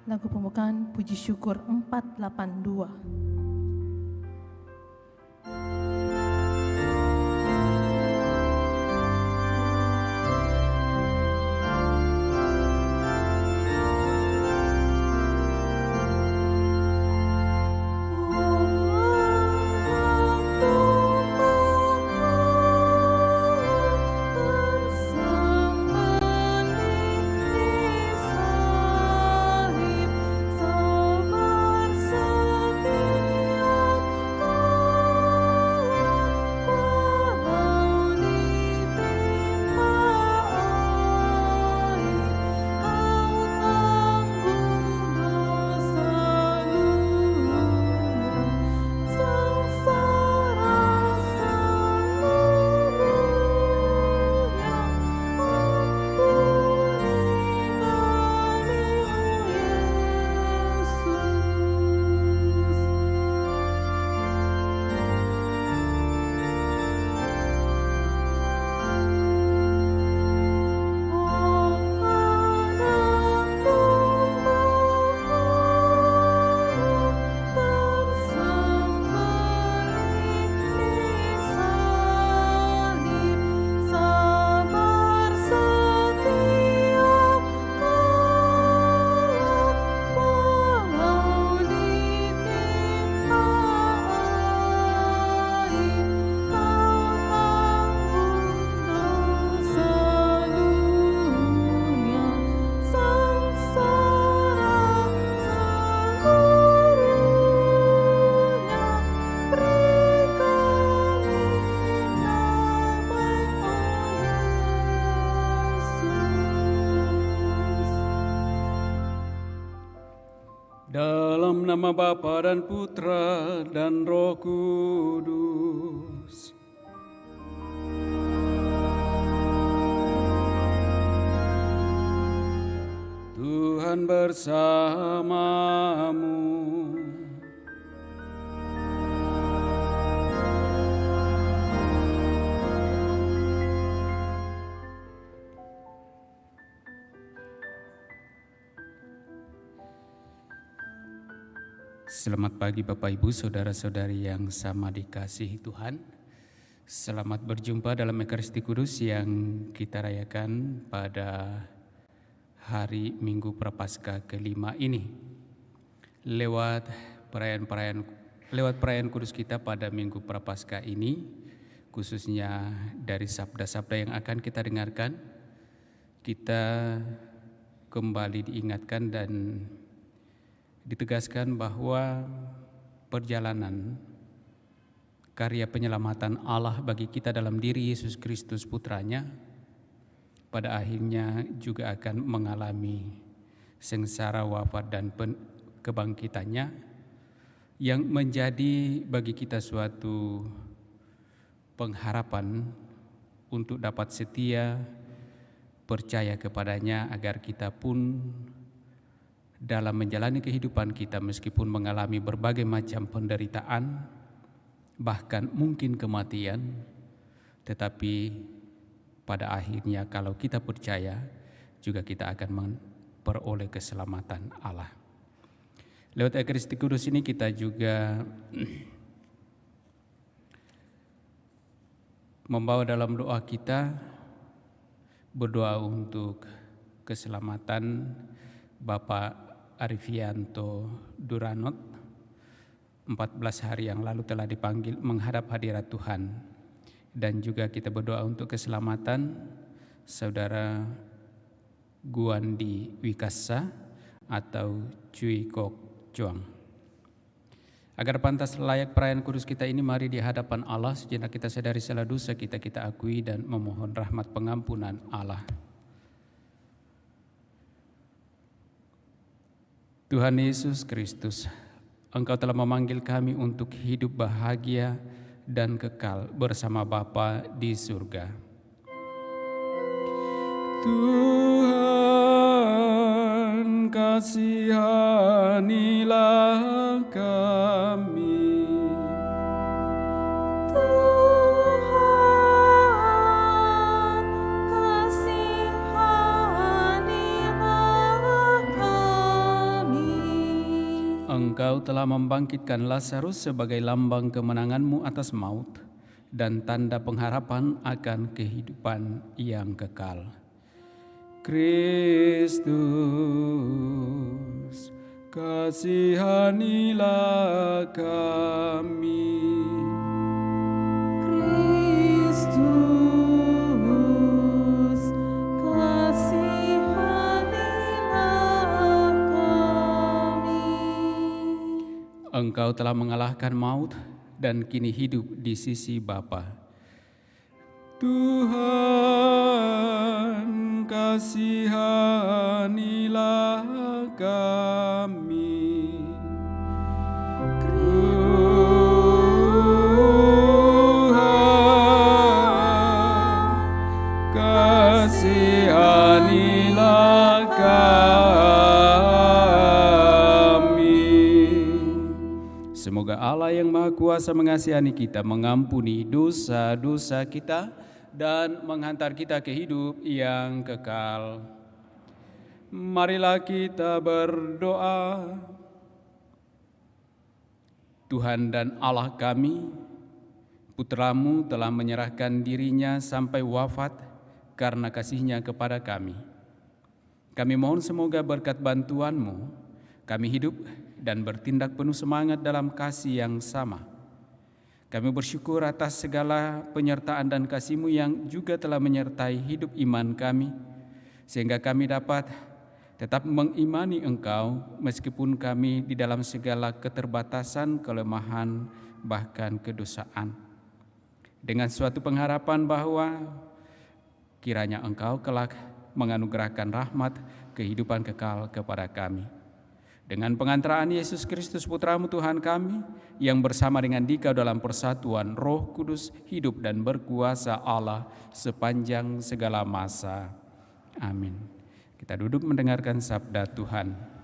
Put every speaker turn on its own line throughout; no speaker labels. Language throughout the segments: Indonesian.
Lagu pembukaan Puji Syukur 482.
Dalam nama Bapa dan Putra dan Roh Kudus. Tuhan bersamamu. Selamat pagi Bapak Ibu, Saudara-saudari yang sama dikasihi Tuhan. Selamat berjumpa dalam Ekaristi Kudus yang kita rayakan pada hari Minggu Prapaskah kelima ini. Lewat perayaan kudus kita pada Minggu Prapaskah ini, khususnya dari sabda-sabda yang akan kita dengarkan, kita kembali diingatkan dan ditegaskan bahwa perjalanan karya penyelamatan Allah bagi kita dalam diri Yesus Kristus Putranya pada akhirnya juga akan mengalami sengsara, wafat dan kebangkitannya yang menjadi bagi kita suatu pengharapan untuk dapat setia percaya kepadanya agar kita pun dalam menjalani kehidupan kita meskipun mengalami berbagai macam penderitaan, bahkan mungkin kematian, tetapi pada akhirnya kalau kita percaya juga kita akan memperoleh keselamatan Allah. Lewat Ekaristi Kudus ini kita juga membawa dalam doa kita, berdoa untuk keselamatan Bapak Arifianto Duranot. 14 hari yang lalu telah dipanggil menghadap hadirat Tuhan. Dan juga kita berdoa untuk keselamatan Saudara Guandi Wikasa atau Cui Kok Chuang. Agar pantas layak perayaan kudus kita ini, mari di hadapan Allah sejenak kita sadari segala dosa kita akui dan memohon rahmat pengampunan Allah. Tuhan Yesus Kristus, Engkau telah memanggil kami untuk hidup bahagia dan kekal bersama Bapa di surga. Tuhan, kasihanilah kami.
Kasihanilah kami.
Engkau telah membangkitkan Lazarus sebagai lambang kemenangan-Mu atas maut dan tanda pengharapan akan kehidupan yang kekal. Kristus, kasihanilah kami.
Kristus, kasihanilah kami.
Engkau telah mengalahkan maut dan kini hidup di sisi Bapa. Tuhan, kasihanilah kami. Tuhan, kasihanilah kami. Semoga Allah yang Maha Kuasa mengasihani kita, mengampuni dosa-dosa kita, dan menghantar kita ke hidup yang kekal. Marilah kita berdoa. Tuhan dan Allah kami, Putra-Mu telah menyerahkan dirinya sampai wafat karena kasih-Nya kepada kami. Kami mohon semoga berkat bantuan-Mu, kami hidup dan bertindak penuh semangat dalam kasih yang sama. Kami bersyukur atas segala penyertaan dan kasih-Mu yang juga telah menyertai hidup iman kami, sehingga kami dapat tetap mengimani Engkau meskipun kami di dalam segala keterbatasan, kelemahan, bahkan kedosaan. Dengan suatu pengharapan bahwa kiranya Engkau kelak menganugerahkan rahmat kehidupan kekal kepada kami. Dengan pengantaraan Yesus Kristus Putra-Mu Tuhan kami, yang bersama dengan Dikau dalam persatuan Roh Kudus, hidup dan berkuasa Allah sepanjang segala masa. Amin. Kita duduk mendengarkan sabda Tuhan.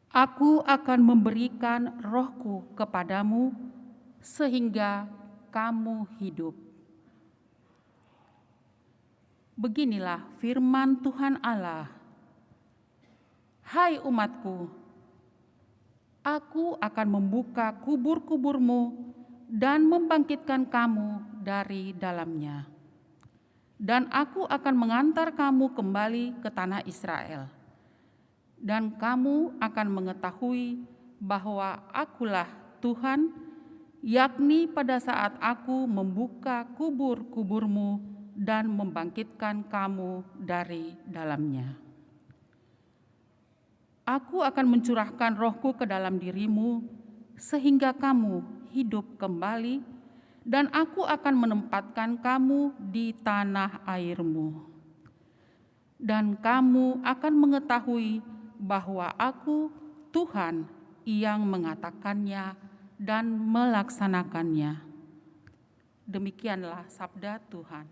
Aku akan memberikan rohku kepadamu sehingga kamu hidup. Beginilah firman Tuhan Allah. Hai umatku, aku akan membuka kubur-kuburmu dan membangkitkan kamu dari dalamnya. Dan aku akan mengantar kamu kembali ke tanah Israel. Dan kamu akan mengetahui bahwa Akulah Tuhan, yakni pada saat Aku membuka kubur-kuburmu dan membangkitkan kamu dari dalamnya. Aku akan mencurahkan rohku ke dalam dirimu, sehingga kamu hidup kembali, dan Aku akan menempatkan kamu di tanah airmu. Dan kamu akan mengetahui bahwa Aku Tuhan yang mengatakannya dan melaksanakannya. Demikianlah sabda Tuhan.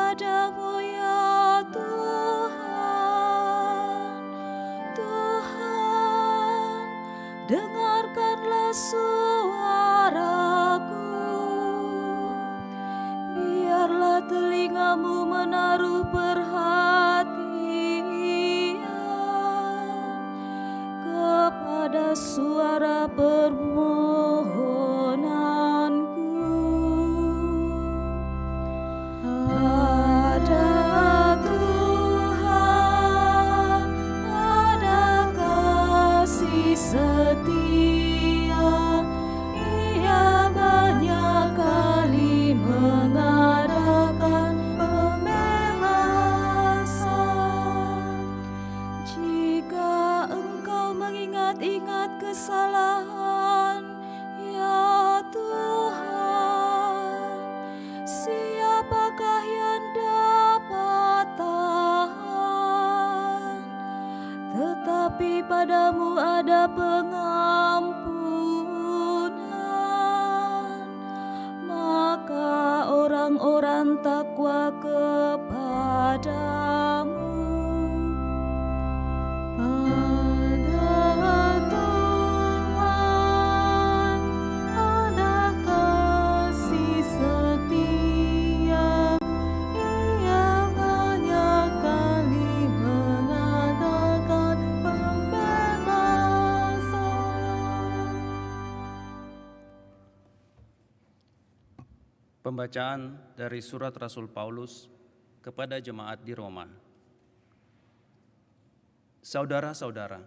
kepadamu ya Tuhan. Tuhan, dengarkanlah suaraku. Biarlah telingamu menaruh perhatian kepada suara permohonanku. Ada Tuhan, ada kasih setia, Ia banyak kali mengadakan pembebasan. Jika engkau mengingat-ingat kesalahan, ya Tuhan, siapakah yang dapat tahan? Tetapi padamu ada pengampunan, maka orang-orang takwa kepadamu. Pada Tuhan ada kasih setia, Ia banyak kali mengadakan pembebasan.
Pembacaan dari surat Rasul Paulus kepada jemaat di Roma. Saudara-saudara,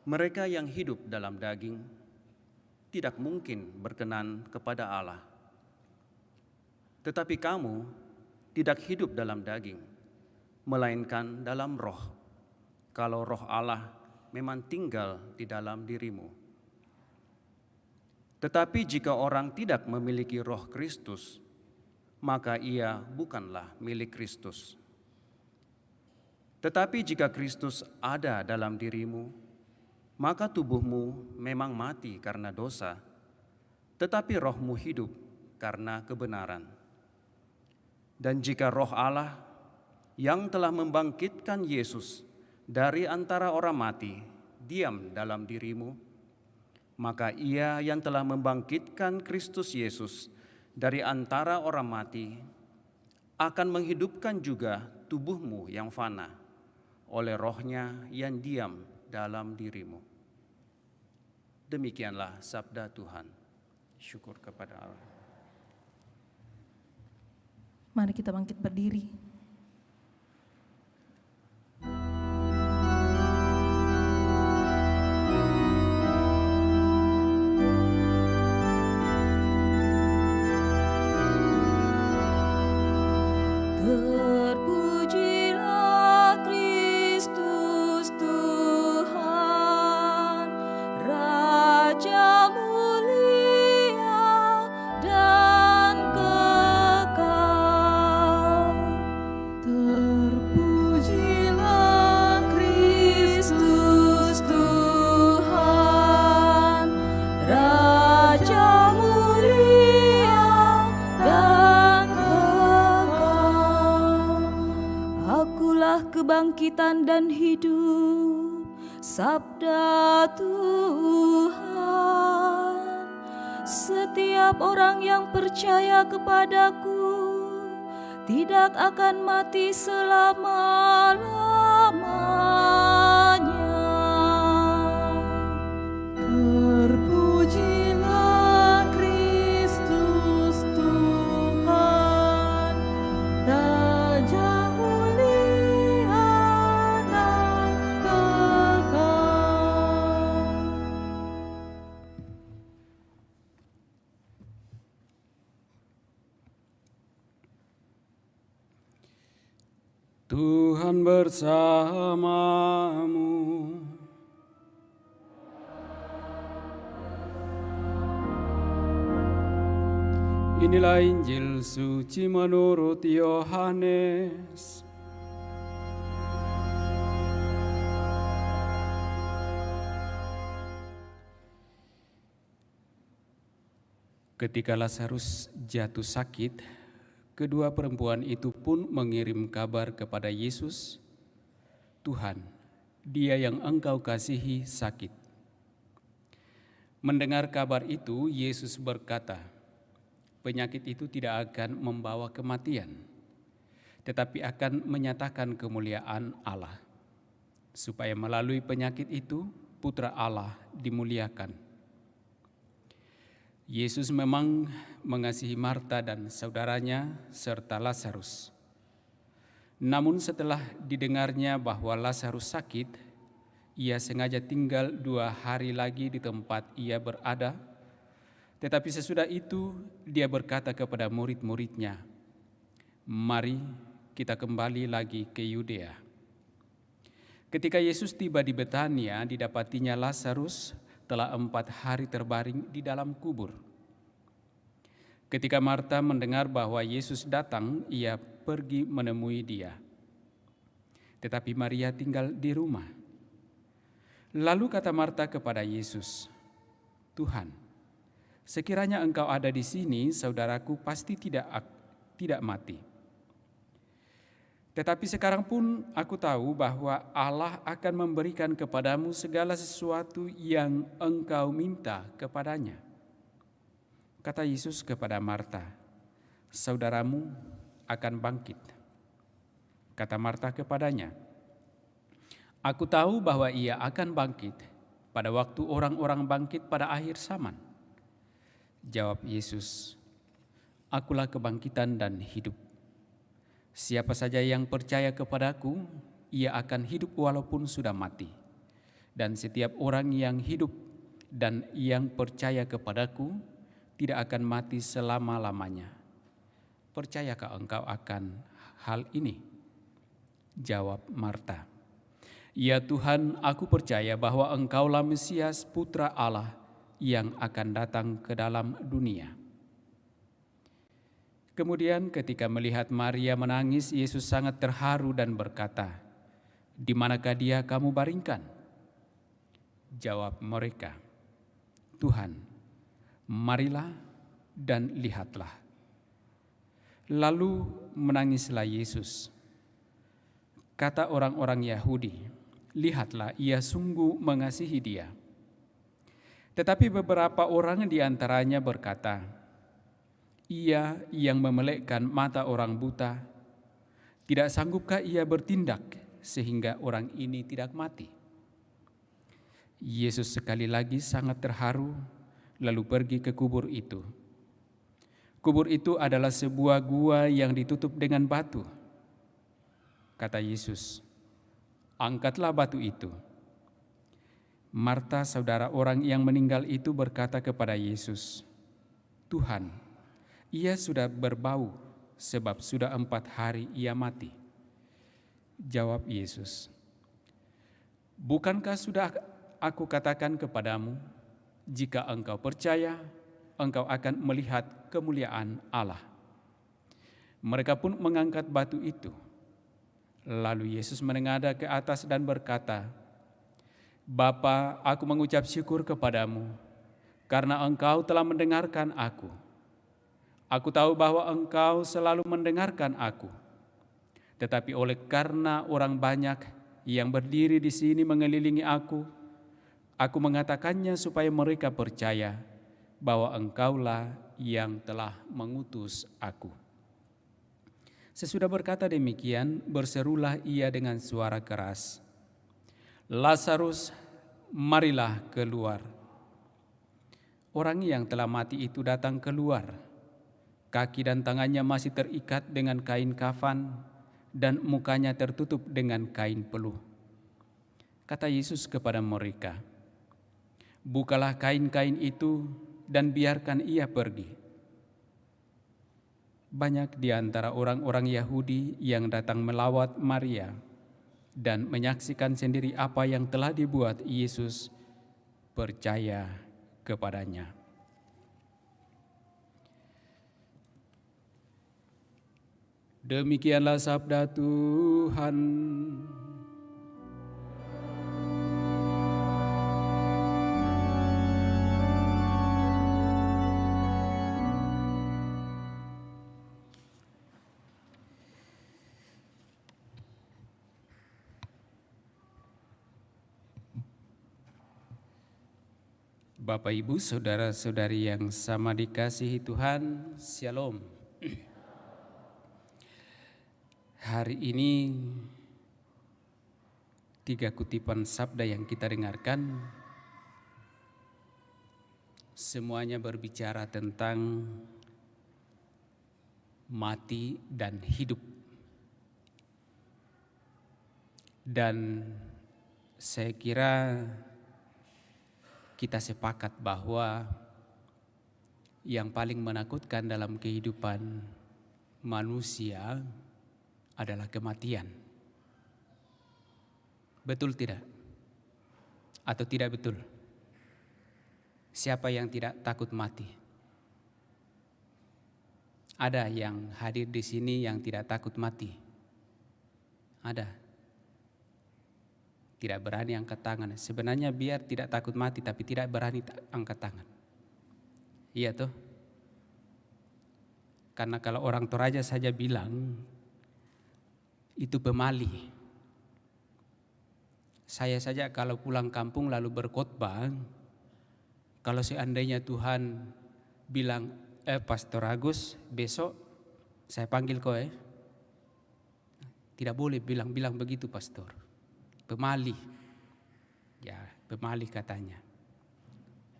mereka yang hidup dalam daging tidak mungkin berkenan kepada Allah. Tetapi kamu tidak hidup dalam daging, melainkan dalam roh, kalau roh Allah memang tinggal di dalam dirimu. Tetapi jika orang tidak memiliki roh Kristus, maka ia bukanlah milik Kristus. Tetapi jika Kristus ada dalam dirimu, maka tubuhmu memang mati karena dosa, tetapi rohmu hidup karena kebenaran. Dan jika roh Allah yang telah membangkitkan Yesus dari antara orang mati diam dalam dirimu, maka Ia yang telah membangkitkan Kristus Yesus dari antara orang mati akan menghidupkan juga tubuhmu yang fana oleh Roh-Nya yang diam dalam dirimu. Demikianlah sabda Tuhan. Syukur kepada Allah.
Mari kita bangkit berdiri.
Terpujilah Kristus Tuhan, Raja mulia dan kekal. Terpujilah Kristus Tuhan, Raja mulia dan kekal. Akulah kebangkitan dan hidup, sabda Tuhan. Setiap orang yang percaya kepadaku tidak akan mati selama-lamanya. Terpujilah Kristus Tuhan, Raja mulia dan kekal.
Tuhan bersamamu. Inilah Injil suci menurut Yohanes. Ketika Lazarus jatuh sakit, Kedua perempuan itu pun mengirim kabar kepada Yesus, "Tuhan, dia yang Engkau kasihi sakit." Mendengar kabar itu, Yesus berkata, "Penyakit itu tidak akan membawa kematian, tetapi akan menyatakan kemuliaan Allah, supaya melalui penyakit itu Putra Allah dimuliakan." Yesus memang mengasihi Marta dan saudaranya serta Lazarus. Namun setelah didengarnya bahwa Lazarus sakit, ia sengaja tinggal 2 hari lagi di tempat ia berada. Tetapi sesudah itu dia berkata kepada murid-muridnya, "Mari kita kembali lagi ke Yudea." Ketika Yesus tiba di Betania, didapatinya Lazarus telah 4 hari terbaring di dalam kubur. Ketika Marta mendengar bahwa Yesus datang, ia pergi menemui dia. Tetapi Maria tinggal di rumah. Lalu kata Marta kepada Yesus, "Tuhan, sekiranya Engkau ada di sini, saudaraku pasti tidak mati. Tetapi sekarang pun aku tahu bahwa Allah akan memberikan kepadamu segala sesuatu yang engkau minta kepadanya." Kata Yesus kepada Marta, "Saudaramu akan bangkit." Kata Marta kepadanya, "Aku tahu bahwa ia akan bangkit pada waktu orang-orang bangkit pada akhir zaman." Jawab Yesus, "Akulah kebangkitan dan hidup. Siapa saja yang percaya kepadaku, ia akan hidup walaupun sudah mati. Dan setiap orang yang hidup dan yang percaya kepadaku tidak akan mati selama-lamanya. Percayakah engkau akan hal ini?" Jawab Marta, "Ya Tuhan, aku percaya bahwa Engkaulah Mesias, Putra Allah yang akan datang ke dalam dunia." Kemudian ketika melihat Maria menangis, Yesus sangat terharu dan berkata, "Di manakah dia kamu baringkan?" Jawab mereka, "Tuhan, marilah dan lihatlah." Lalu menangislah Yesus. Kata orang-orang Yahudi, "Lihatlah, ia sungguh mengasihi dia." Tetapi beberapa orang di antaranya berkata, "Ia yang memelekkan mata orang buta, tidak sanggupkah ia bertindak sehingga orang ini tidak mati?" Yesus sekali lagi sangat terharu, lalu pergi ke kubur itu. Kubur itu adalah sebuah gua yang ditutup dengan batu. Kata Yesus, "Angkatlah batu itu." Marta, saudara orang yang meninggal itu, berkata kepada Yesus, "Tuhan, ia sudah berbau sebab sudah 4 hari ia mati." Jawab Yesus, "Bukankah sudah aku katakan kepadamu, jika engkau percaya, engkau akan melihat kemuliaan Allah?" Mereka pun mengangkat batu itu. Lalu Yesus menengadah ke atas dan berkata, "Bapa, aku mengucap syukur kepadamu, karena engkau telah mendengarkan aku. Aku tahu bahwa engkau selalu mendengarkan aku. Tetapi oleh karena orang banyak yang berdiri di sini mengelilingi aku mengatakannya supaya mereka percaya bahwa engkaulah yang telah mengutus aku." Sesudah berkata demikian, berserulah ia dengan suara keras, "Lazarus, marilah keluar." Orang yang telah mati itu datang keluar. Kaki dan tangannya masih terikat dengan kain kafan dan mukanya tertutup dengan kain peluh. Kata Yesus kepada mereka, "Bukalah kain-kain itu dan biarkan ia pergi." Banyak di antara orang-orang Yahudi yang datang melawat Maria dan menyaksikan sendiri apa yang telah dibuat Yesus percaya kepadanya. Demikianlah sabda Tuhan. Bapak, Ibu, saudara-saudari yang sama dikasihi Tuhan, Shalom. Hari ini 3 kutipan sabda yang kita dengarkan semuanya berbicara tentang mati dan hidup. Dan saya kira kita sepakat bahwa yang paling menakutkan dalam kehidupan manusia adalah kematian. Betul tidak? Atau tidak betul? Siapa yang tidak takut mati? Ada yang hadir di sini yang tidak takut mati? Ada. Tidak berani angkat tangan. Sebenarnya biar tidak takut mati tapi tidak berani angkat tangan. Iya toh? Karena kalau orang Toraja saja bilang itu pemali. Saya saja kalau pulang kampung lalu berkhotbah, kalau seandainya Tuhan bilang, Pastor Agus besok saya panggil kau tidak boleh bilang begitu pastor. Pemali, ya pemali katanya.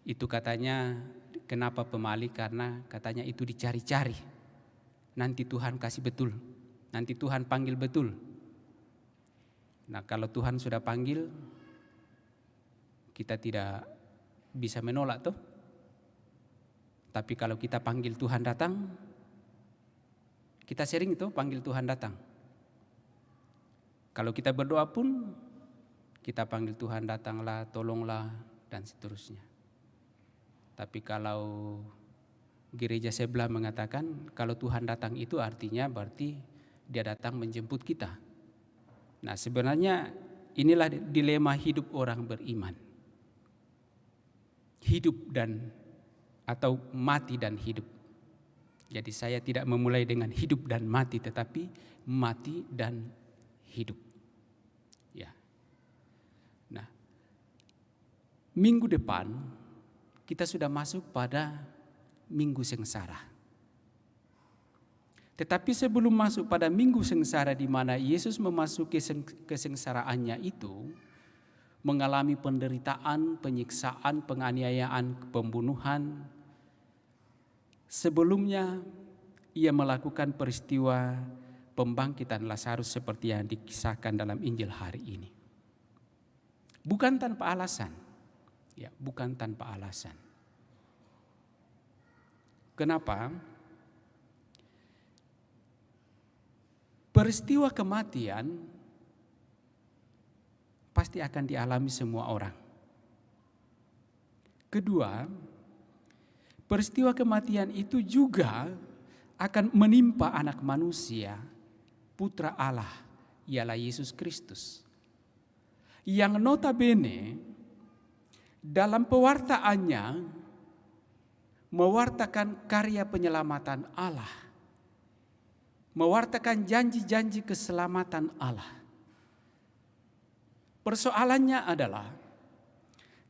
Itu katanya kenapa pemali? Karena katanya itu dicari-cari. Nanti Tuhan kasih betul, nanti Tuhan panggil betul. Nah kalau Tuhan sudah panggil, kita tidak bisa menolak toh. Tapi kalau kita panggil Tuhan datang, kita sering itu panggil Tuhan datang. Kalau kita berdoa pun, kita panggil Tuhan datanglah, tolonglah, dan seterusnya. Tapi kalau gereja sebelah mengatakan kalau Tuhan datang itu artinya berarti dia datang menjemput kita. Nah sebenarnya inilah dilema hidup orang beriman. Hidup dan atau mati dan hidup. Jadi saya tidak memulai dengan hidup dan mati tetapi mati dan hidup. Minggu depan kita sudah masuk pada minggu sengsara. Tetapi sebelum masuk pada minggu sengsara di mana Yesus memasuki kesengsaraannya itu, mengalami penderitaan, penyiksaan, penganiayaan, pembunuhan. Sebelumnya ia melakukan peristiwa pembangkitan Lazarus seperti yang dikisahkan dalam Injil hari ini. Bukan tanpa alasan. Ya, bukan tanpa alasan. Kenapa? Peristiwa kematian pasti akan dialami semua orang. Kedua, peristiwa kematian itu juga akan menimpa anak manusia, putra Allah, ialah Yesus Kristus. Yang notabene dalam pewartaannya mewartakan karya penyelamatan Allah, mewartakan janji-janji keselamatan Allah. Persoalannya adalah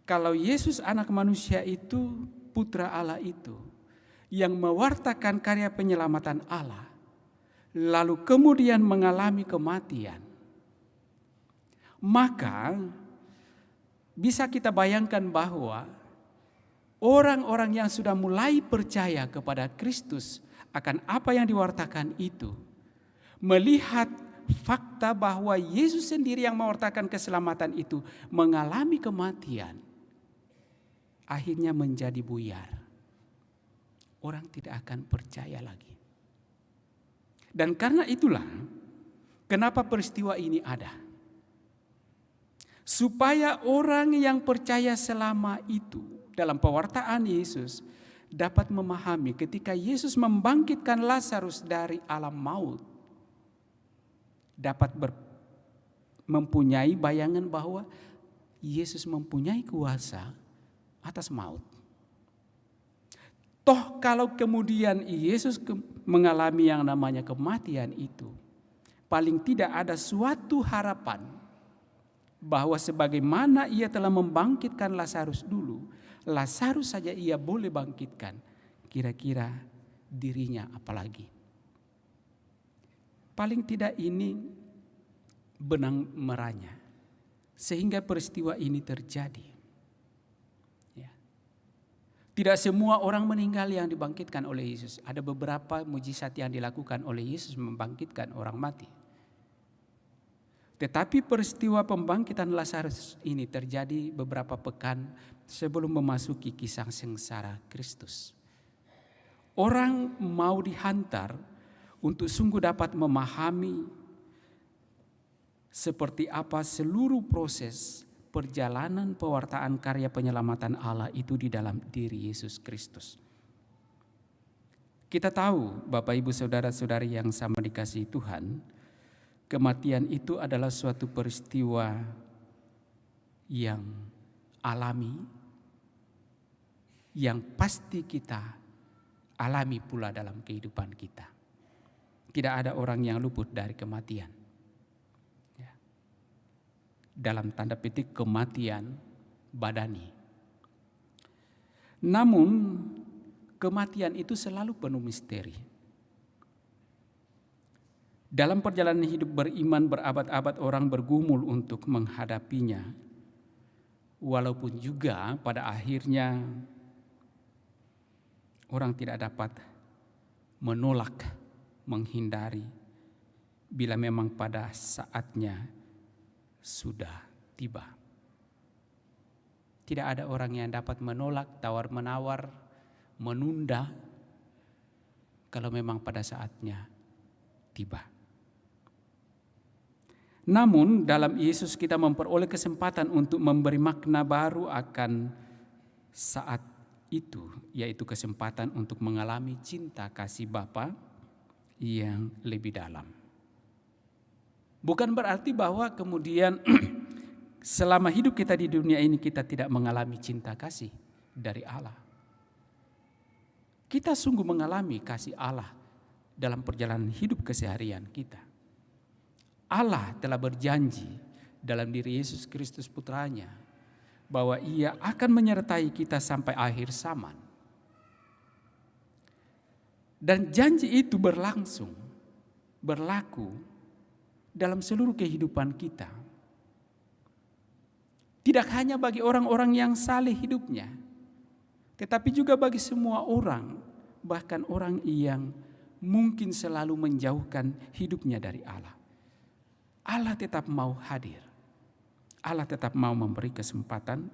kalau Yesus anak manusia itu, putra Allah itu, yang mewartakan karya penyelamatan Allah, lalu kemudian mengalami kematian, maka bisa kita bayangkan bahwa orang-orang yang sudah mulai percaya kepada Kristus akan apa yang diwartakan itu, melihat fakta bahwa Yesus sendiri yang mewartakan keselamatan itu mengalami kematian, akhirnya menjadi buyar. Orang tidak akan percaya lagi. Dan karena itulah kenapa peristiwa ini ada. Supaya orang yang percaya selama itu dalam pewartaan Yesus dapat memahami ketika Yesus membangkitkan Lazarus dari alam maut, dapat mempunyai bayangan bahwa Yesus mempunyai kuasa atas maut. Toh kalau kemudian Yesus mengalami yang namanya kematian itu, paling tidak ada suatu harapan bahwa sebagaimana ia telah membangkitkan Lazarus dulu, Lazarus saja ia boleh bangkitkan, kira-kira dirinya apalagi. Paling tidak ini benang merahnya sehingga peristiwa ini terjadi. Ya. Tidak semua orang meninggal yang dibangkitkan oleh Yesus. Ada beberapa mujizat yang dilakukan oleh Yesus membangkitkan orang mati. Tetapi peristiwa pembangkitan Lazarus ini terjadi beberapa pekan sebelum memasuki kisah sengsara Kristus. Orang mau dihantar untuk sungguh dapat memahami seperti apa seluruh proses perjalanan pewartaan karya penyelamatan Allah itu di dalam diri Yesus Kristus. Kita tahu, Bapak Ibu Saudara-saudari yang sama dikasihi Tuhan, kematian itu adalah suatu peristiwa yang alami, yang pasti kita alami pula dalam kehidupan kita. Tidak ada orang yang luput dari kematian. Ya. Dalam tanda petik kematian badani. Namun kematian itu selalu penuh misteri. Dalam perjalanan hidup beriman berabad-abad orang bergumul untuk menghadapinya. Walaupun juga pada akhirnya orang tidak dapat menolak, menghindari bila memang pada saatnya sudah tiba. Tidak ada orang yang dapat menolak, tawar-menawar, menunda kalau memang pada saatnya tiba. Namun dalam Yesus kita memperoleh kesempatan untuk memberi makna baru akan saat itu, yaitu kesempatan untuk mengalami cinta kasih Bapa yang lebih dalam. Bukan berarti bahwa kemudian selama hidup kita di dunia ini kita tidak mengalami cinta kasih dari Allah. Kita sungguh mengalami kasih Allah dalam perjalanan hidup keseharian kita. Allah telah berjanji dalam diri Yesus Kristus putranya bahwa Ia akan menyertai kita sampai akhir zaman. Dan janji itu berlaku dalam seluruh kehidupan kita. Tidak hanya bagi orang-orang yang saleh hidupnya, tetapi juga bagi semua orang, bahkan orang yang mungkin selalu menjauhkan hidupnya dari Allah. Allah tetap mau hadir. Allah tetap mau memberi kesempatan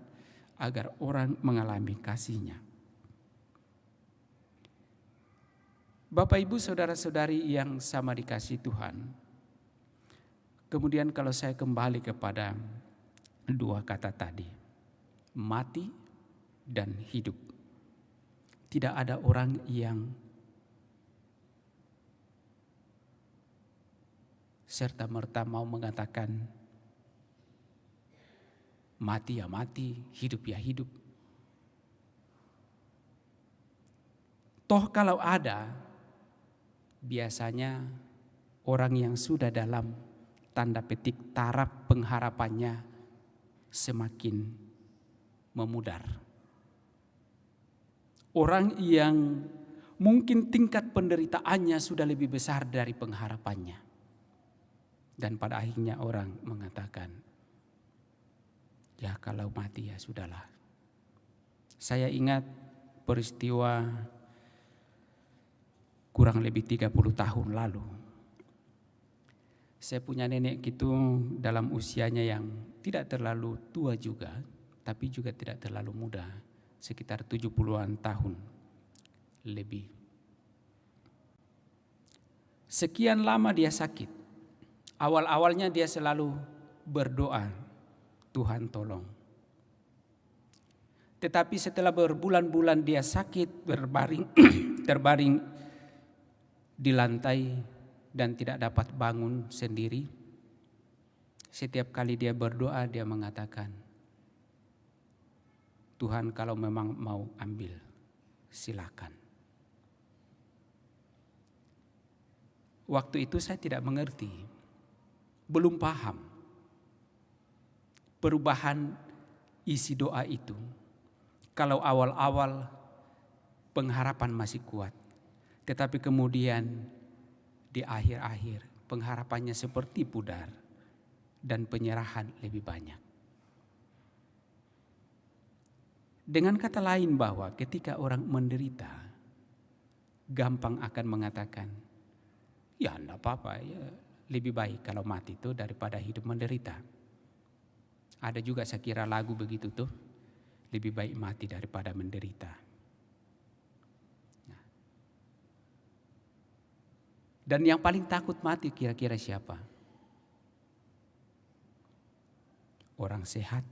agar orang mengalami kasih-Nya. Bapak, Ibu, Saudara-saudari yang sama dikasihi Tuhan. Kemudian kalau saya kembali kepada dua kata tadi, mati dan hidup. Tidak ada orang yang serta-merta mau mengatakan mati ya mati, hidup ya hidup. Toh kalau ada, biasanya orang yang sudah dalam tanda petik taraf pengharapannya semakin memudar. Orang yang mungkin tingkat penderitaannya sudah lebih besar dari pengharapannya. Dan pada akhirnya orang mengatakan, ya kalau mati ya sudahlah. Saya ingat peristiwa kurang lebih 30 tahun lalu. Saya punya nenek gitu dalam usianya yang tidak terlalu tua juga, tapi juga tidak terlalu muda, sekitar 70-an tahun lebih. Sekian lama dia sakit. Awal-awalnya dia selalu berdoa, Tuhan tolong. Tetapi setelah berbulan-bulan dia sakit, terbaring di lantai dan tidak dapat bangun sendiri. Setiap kali dia berdoa dia mengatakan, Tuhan kalau memang mau ambil, silakan. Waktu itu saya tidak mengerti, belum paham perubahan isi doa itu. Kalau awal-awal pengharapan masih kuat, tetapi kemudian di akhir-akhir pengharapannya seperti pudar dan penyerahan lebih banyak. Dengan kata lain bahwa ketika orang menderita, gampang akan mengatakan, ya enggak apa-apa, ya, lebih baik kalau mati itu daripada hidup menderita. Ada juga saya kira lagu begitu tuh, lebih baik mati daripada menderita. Dan yang paling takut mati kira-kira siapa? Orang sehat,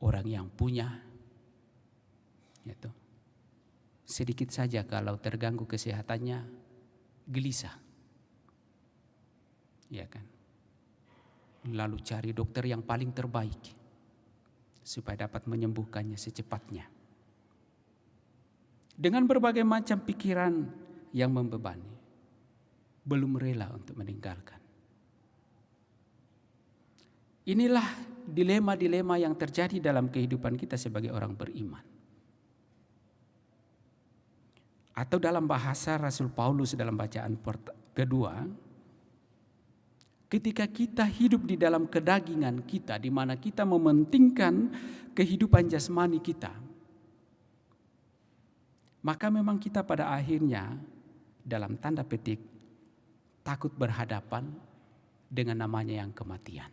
orang yang punya, gitu. Sedikit saja kalau terganggu kesehatannya, gelisah, ya kan? Lalu cari dokter yang paling terbaik supaya dapat menyembuhkannya secepatnya. Dengan berbagai macam pikiran yang membebani, belum rela untuk meninggalkan. Inilah dilema-dilema yang terjadi dalam kehidupan kita sebagai orang beriman. Atau dalam bahasa Rasul Paulus dalam bacaan kedua, ketika kita hidup di dalam kedagingan kita, di mana kita mementingkan kehidupan jasmani kita, maka memang kita pada akhirnya dalam tanda petik takut berhadapan dengan namanya yang kematian.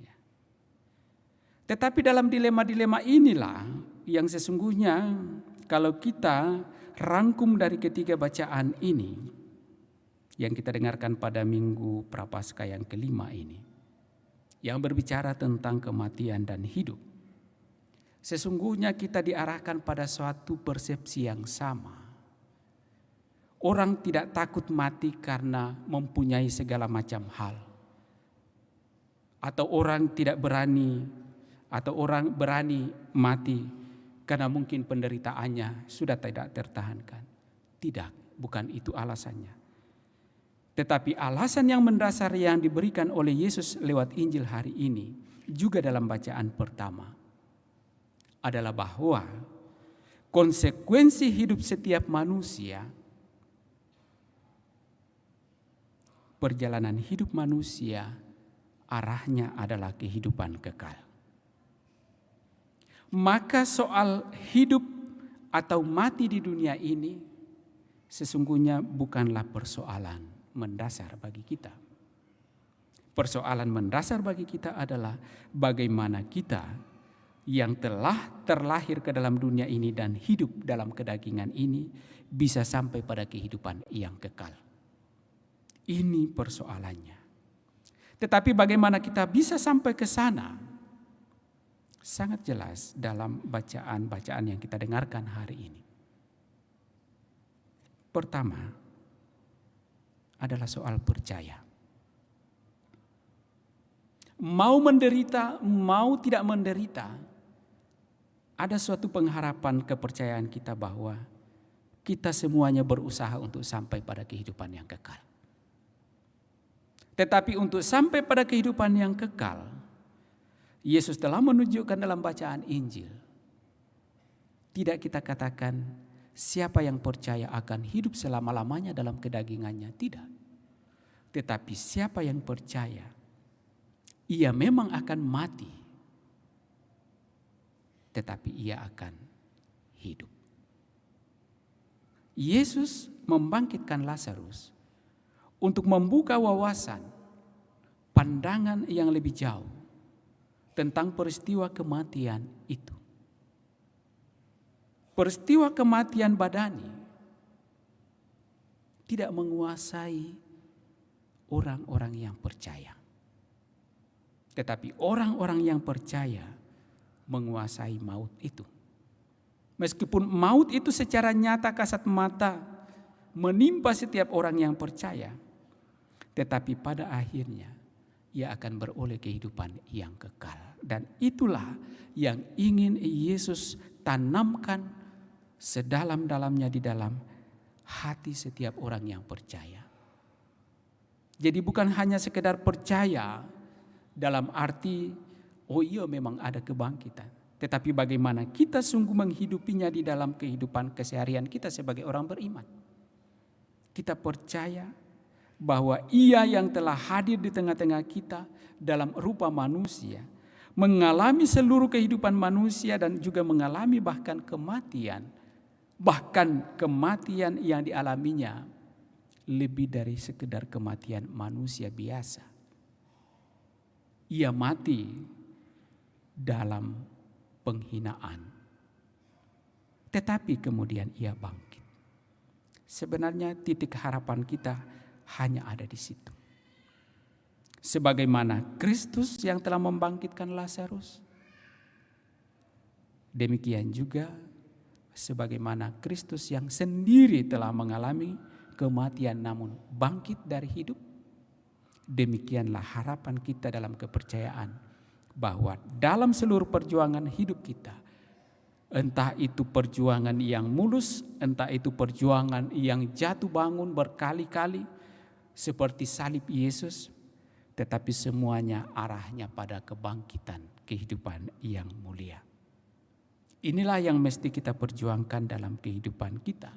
Ya. Tetapi dalam dilema-dilema inilah yang sesungguhnya kalau kita rangkum dari ketiga bacaan ini yang kita dengarkan pada Minggu Prapaskah yang kelima ini, yang berbicara tentang kematian dan hidup, sesungguhnya kita diarahkan pada suatu persepsi yang sama. Orang tidak takut mati karena mempunyai segala macam hal. Atau orang tidak berani, atau orang berani mati karena mungkin penderitaannya sudah tidak tertahankan. Tidak, bukan itu alasannya. Tetapi alasan yang mendasar yang diberikan oleh Yesus lewat Injil hari ini, juga dalam bacaan pertama, adalah bahwa konsekuensi hidup setiap manusia, perjalanan hidup manusia arahnya adalah kehidupan kekal. Maka soal hidup atau mati di dunia ini sesungguhnya bukanlah persoalan mendasar bagi kita. Persoalan mendasar bagi kita adalah bagaimana kita yang telah terlahir ke dalam dunia ini dan hidup dalam kedagingan ini bisa sampai pada kehidupan yang kekal. Ini persoalannya. Tetapi bagaimana kita bisa sampai ke sana? Sangat jelas dalam bacaan-bacaan yang kita dengarkan hari ini. Pertama adalah soal percaya. Mau menderita, mau tidak menderita, ada suatu pengharapan kepercayaan kita bahwa kita semuanya berusaha untuk sampai pada kehidupan yang kekal. Tetapi untuk sampai pada kehidupan yang kekal, Yesus telah menunjukkan dalam bacaan Injil. Tidak kita katakan siapa yang percaya akan hidup selama-lamanya dalam kedagingannya, tidak. Tetapi siapa yang percaya, ia memang akan mati, tetapi ia akan hidup. Yesus membangkitkan Lazarus untuk membuka wawasan, pandangan yang lebih jauh tentang peristiwa kematian itu. Peristiwa kematian badani tidak menguasai orang-orang yang percaya. Tetapi orang-orang yang percaya menguasai maut itu. Meskipun maut itu secara nyata kasat mata menimpa setiap orang yang percaya, tetapi pada akhirnya ia akan beroleh kehidupan yang kekal. Dan itulah yang ingin Yesus tanamkan sedalam-dalamnya di dalam hati setiap orang yang percaya. Jadi bukan hanya sekedar percaya dalam arti oh iya memang ada kebangkitan. Tetapi bagaimana kita sungguh menghidupinya di dalam kehidupan keseharian kita sebagai orang beriman. Kita percaya bahwa Ia yang telah hadir di tengah-tengah kita dalam rupa manusia, mengalami seluruh kehidupan manusia dan juga mengalami bahkan kematian yang dialaminya lebih dari sekedar kematian manusia biasa. Ia mati dalam penghinaan, tetapi kemudian Ia bangkit. Sebenarnya titik harapan kita hanya ada di situ. Sebagaimana Kristus yang telah membangkitkan Lazarus, demikian juga sebagaimana Kristus yang sendiri telah mengalami kematian namun bangkit dari hidup, demikianlah harapan kita dalam kepercayaan bahwa dalam seluruh perjuangan hidup kita, entah itu perjuangan yang mulus, entah itu perjuangan yang jatuh bangun berkali-kali seperti salib Yesus, tetapi semuanya arahnya pada kebangkitan kehidupan yang mulia. Inilah yang mesti kita perjuangkan dalam kehidupan kita,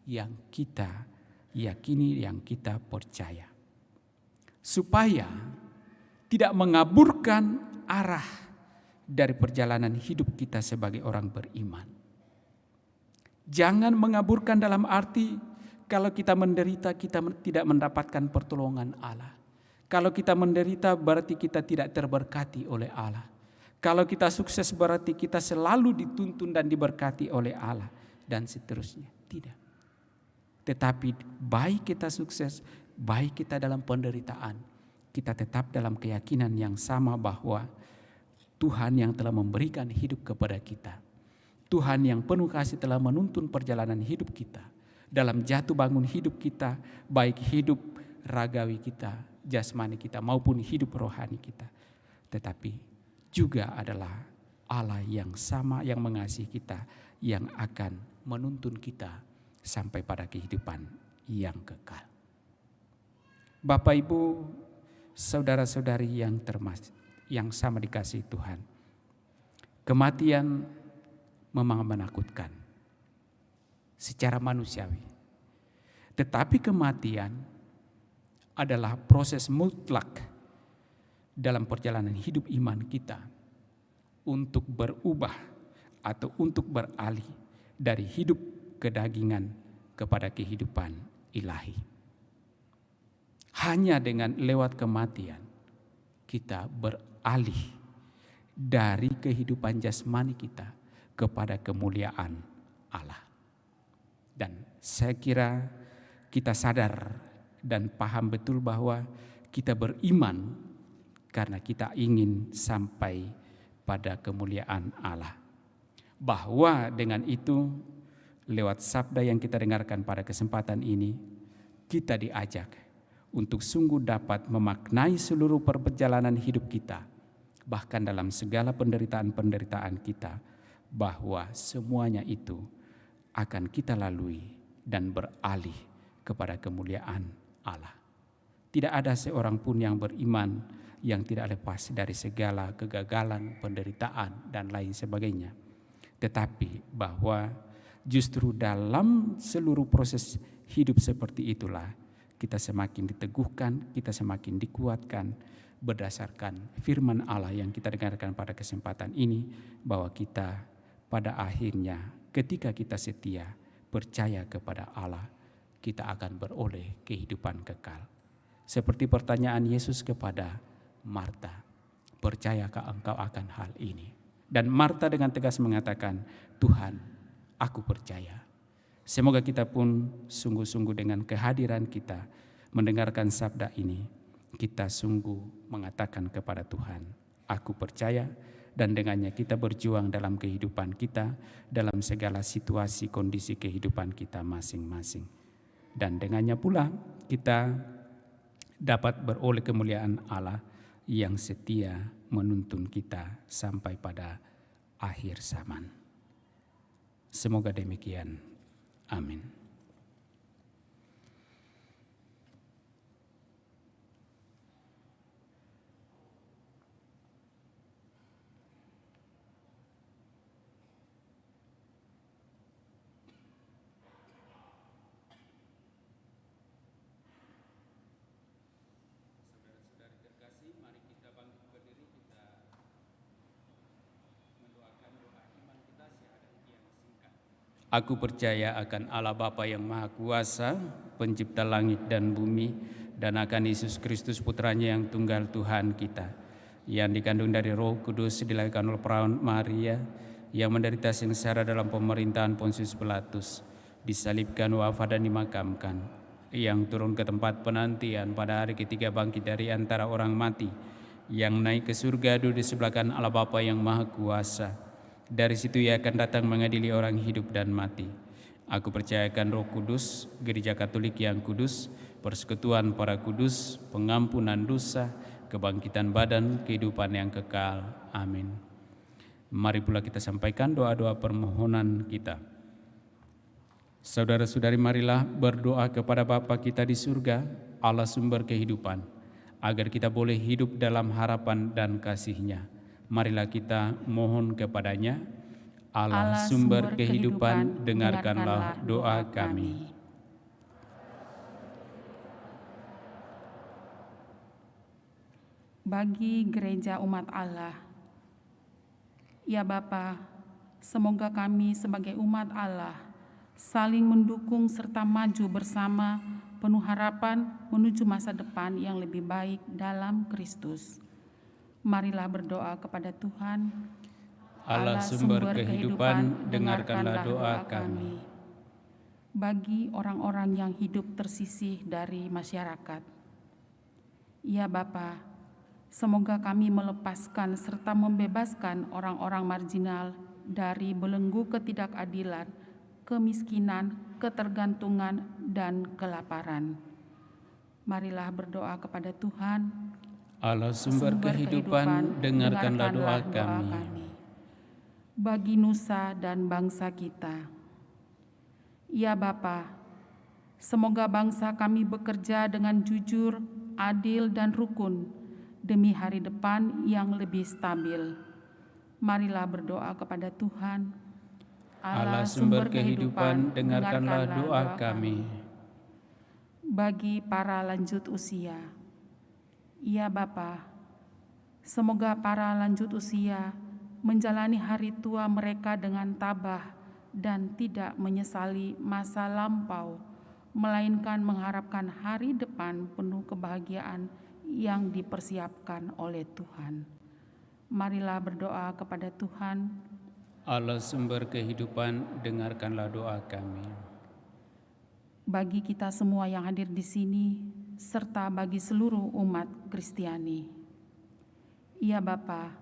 yang kita yakini, yang kita percaya. Supaya tidak mengaburkan arah dari perjalanan hidup kita sebagai orang beriman. Jangan mengaburkan dalam arti kalau kita menderita kita tidak mendapatkan pertolongan Allah. Kalau kita menderita berarti kita tidak terberkati oleh Allah. Kalau kita sukses berarti kita selalu dituntun dan diberkati oleh Allah dan seterusnya. Tidak. Tetapi baik kita sukses, baik kita dalam penderitaan, kita tetap dalam keyakinan yang sama bahwa Tuhan yang telah memberikan hidup kepada kita, Tuhan yang penuh kasih telah menuntun perjalanan hidup kita, dalam jatuh bangun hidup kita, baik hidup ragawi kita, jasmani kita maupun hidup rohani kita. Tetapi juga adalah Allah yang sama yang mengasihi kita, yang akan menuntun kita sampai pada kehidupan yang kekal. Bapak Ibu, saudara-saudari yang sama dikasihi Tuhan, kematian memang menakutkan secara manusiawi. Tetapi kematian adalah proses mutlak dalam perjalanan hidup iman kita untuk berubah atau untuk beralih dari hidup kedagingan kepada kehidupan ilahi. Hanya dengan lewat kematian kita beralih dari kehidupan jasmani kita kepada kemuliaan Allah. Dan saya kira kita sadar dan paham betul bahwa kita beriman karena kita ingin sampai pada kemuliaan Allah. Bahwa dengan itu lewat sabda yang kita dengarkan pada kesempatan ini, kita diajak untuk sungguh dapat memaknai seluruh perjalanan hidup kita, bahkan dalam segala penderitaan-penderitaan kita, bahwa semuanya itu akan kita lalui dan beralih kepada kemuliaan Allah. Tidak ada seorang pun yang beriman yang tidak lepas dari segala kegagalan, penderitaan, dan lain sebagainya. Tetapi bahwa justru dalam seluruh proses hidup seperti itulah kita semakin diteguhkan, kita semakin dikuatkan berdasarkan firman Allah yang kita dengarkan pada kesempatan ini, bahwa kita pada akhirnya ketika kita setia percaya kepada Allah, kita akan beroleh kehidupan kekal. Seperti pertanyaan Yesus kepada Marta, percayakah engkau akan hal ini? Dan Marta dengan tegas mengatakan, Tuhan, aku percaya. Semoga kita pun sungguh-sungguh dengan kehadiran kita mendengarkan sabda ini, kita sungguh mengatakan kepada Tuhan, aku percaya, dan dengannya kita berjuang dalam kehidupan kita, dalam segala situasi kondisi kehidupan kita masing-masing. Dan dengannya pula kita dapat beroleh kemuliaan Allah yang setia menuntun kita sampai pada akhir zaman. Semoga demikian. Amin. Aku percaya akan Allah Bapa yang Maha Kuasa, pencipta langit dan bumi, dan akan Yesus Kristus putranya yang tunggal Tuhan kita, yang dikandung dari Roh Kudus, dilahirkan oleh perawan Maria, yang menderita sengsara dalam pemerintahan Pontius Pilatus, disalibkan, wafat dan dimakamkan, yang turun ke tempat penantian, pada hari ketiga bangkit dari antara orang mati, yang naik ke surga, duduk di sebelah kanan Allah Bapa yang Maha Kuasa. Dari situ Ia akan datang mengadili orang hidup dan mati. Aku percayakan Roh Kudus, Gereja Katolik yang kudus, persekutuan para kudus, pengampunan dosa, kebangkitan badan, kehidupan yang kekal. Amin. Mari pula kita sampaikan doa-doa permohonan kita. Saudara-saudari, marilah berdoa kepada Bapa kita di surga, Allah sumber kehidupan, agar kita boleh hidup dalam harapan dan kasih-Nya. Marilah kita mohon kepadanya. Allah sumber kehidupan, dengarkanlah doa kami.
Bagi gereja umat Allah, ya Bapa, semoga kami sebagai umat Allah saling mendukung serta maju bersama penuh harapan menuju masa depan yang lebih baik dalam Kristus. Marilah berdoa kepada Tuhan.
Allah sumber kehidupan, dengarkanlah doa kami.
Bagi orang-orang yang hidup tersisih dari masyarakat, ya Bapa, semoga kami melepaskan serta membebaskan orang-orang marginal dari belenggu ketidakadilan, kemiskinan, ketergantungan, dan kelaparan. Marilah berdoa kepada Tuhan.
Allah sumber kehidupan, dengarkanlah doa kami.
Bagi nusa dan bangsa kita, ya Bapa, semoga bangsa kami bekerja dengan jujur, adil, dan rukun demi hari depan yang lebih stabil. Marilah berdoa kepada Tuhan.
Allah sumber kehidupan, dengarkanlah doa kami.
Bagi para lanjut usia, ya Bapa, semoga para lanjut usia menjalani hari tua mereka dengan tabah dan tidak menyesali masa lampau, melainkan mengharapkan hari depan penuh kebahagiaan yang dipersiapkan oleh Tuhan. Marilah berdoa kepada Tuhan.
Allah sumber kehidupan, dengarkanlah doa kami.
Bagi kita semua yang hadir di sini, serta bagi seluruh umat Kristiani, ya Bapa,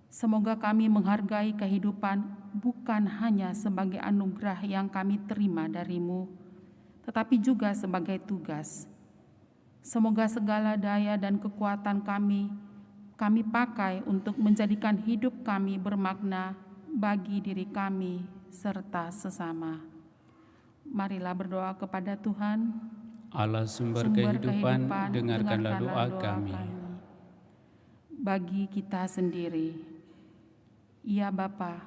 semoga kami menghargai kehidupan bukan hanya sebagai anugerah yang kami terima dari-Mu, tetapi juga sebagai tugas. Semoga segala daya dan kekuatan kami pakai untuk menjadikan hidup kami bermakna bagi diri kami serta sesama. Marilah berdoa kepada Tuhan.
Allah sumber kehidupan, dengarkanlah doa kami.
Bagi kita sendiri, ya Bapa,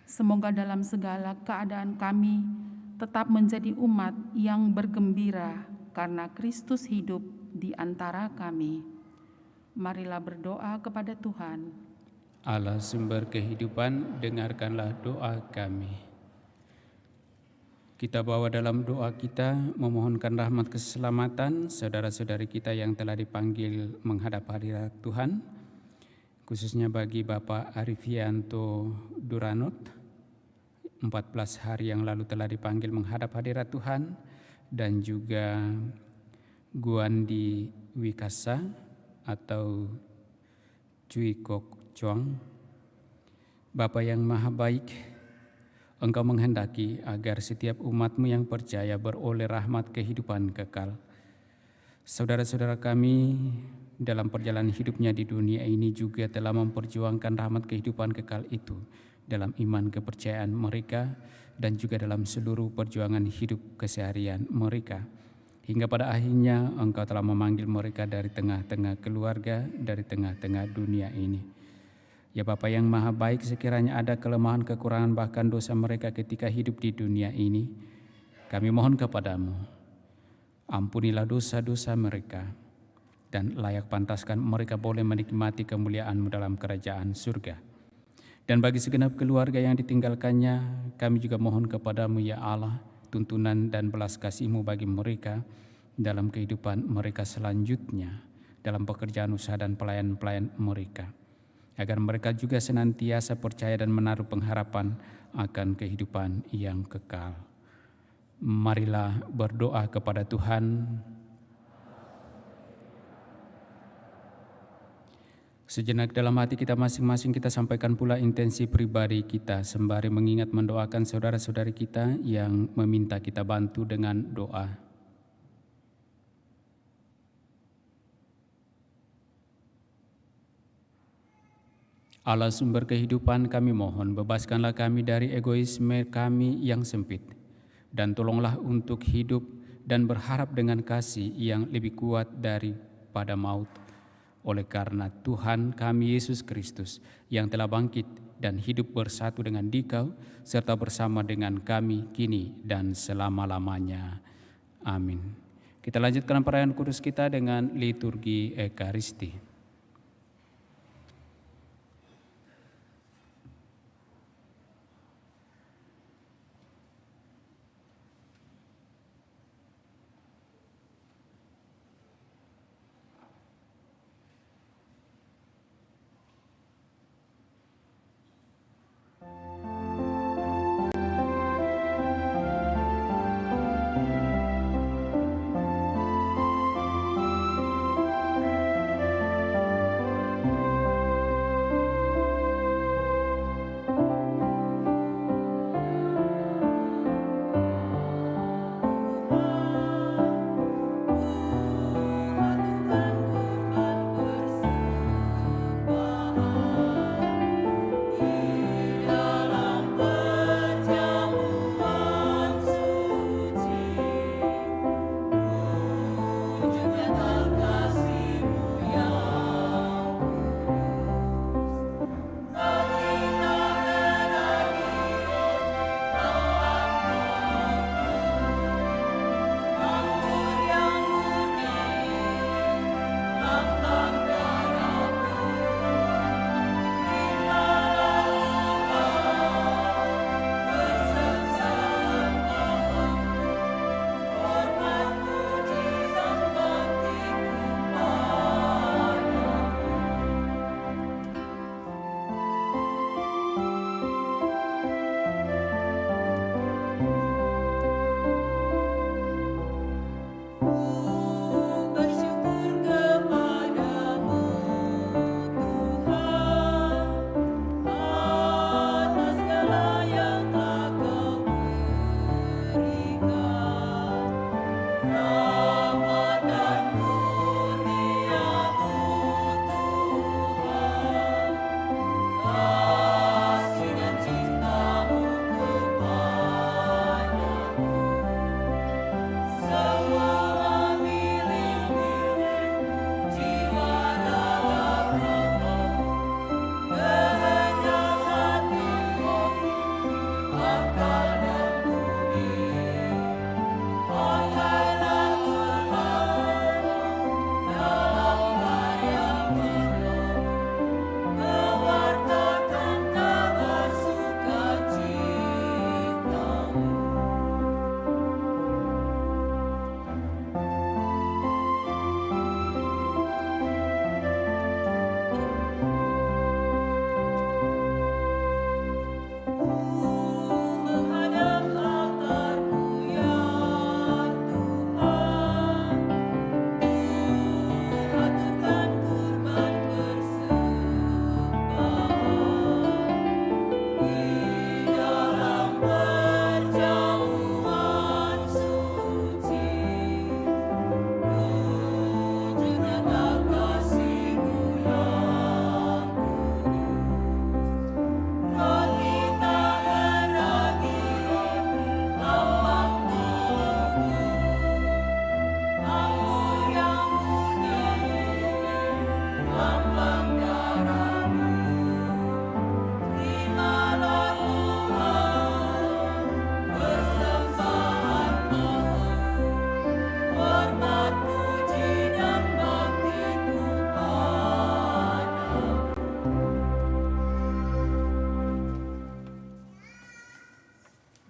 semoga dalam segala keadaan kami tetap menjadi umat yang bergembira karena Kristus hidup di antara kami. Marilah berdoa kepada Tuhan.
Allah sumber kehidupan, dengarkanlah doa kami. Kita bawa dalam doa kita memohonkan rahmat keselamatan saudara-saudari kita yang telah dipanggil menghadap hadirat Tuhan, khususnya bagi Bapak Arifianto Duranot, 14 hari yang lalu telah dipanggil menghadap hadirat Tuhan, dan juga Guandi Wikasa atau Cui Kok Chuang. Bapa yang maha baik, Engkau menghendaki agar setiap umat-Mu yang percaya beroleh rahmat kehidupan kekal. Saudara-saudara kami dalam perjalanan hidupnya di dunia ini juga telah memperjuangkan rahmat kehidupan kekal itu dalam iman kepercayaan mereka dan juga dalam seluruh perjuangan hidup keseharian mereka. Hingga pada akhirnya Engkau telah memanggil mereka dari tengah-tengah keluarga, dari tengah-tengah dunia ini. Ya Bapa yang maha baik, sekiranya ada kelemahan, kekurangan, bahkan dosa mereka ketika hidup di dunia ini, kami mohon kepadamu, ampunilah dosa-dosa mereka, dan layak pantaskan mereka boleh menikmati kemuliaan-Mu dalam kerajaan surga. Dan bagi segenap keluarga yang ditinggalkannya, kami juga mohon kepadamu ya Allah, tuntunan dan belas kasih-Mu bagi mereka dalam kehidupan mereka selanjutnya, dalam pekerjaan usaha dan pelayan-pelayan mereka, agar mereka juga senantiasa percaya dan menaruh pengharapan akan kehidupan yang kekal. Marilah berdoa kepada Tuhan. Sejenak dalam hati kita masing-masing kita sampaikan pula intensi pribadi kita sembari mengingat mendoakan saudara-saudari kita yang meminta kita bantu dengan doa. Allah sumber kehidupan, kami mohon bebaskanlah kami dari egoisme kami yang sempit, dan tolonglah untuk hidup dan berharap dengan kasih yang lebih kuat daripada maut. Oleh karena Tuhan kami Yesus Kristus yang telah bangkit dan hidup bersatu dengan Dikau serta bersama dengan kami kini dan selama-lamanya. Amin. Kita lanjutkan perayaan kudus kita dengan liturgi Ekaristi.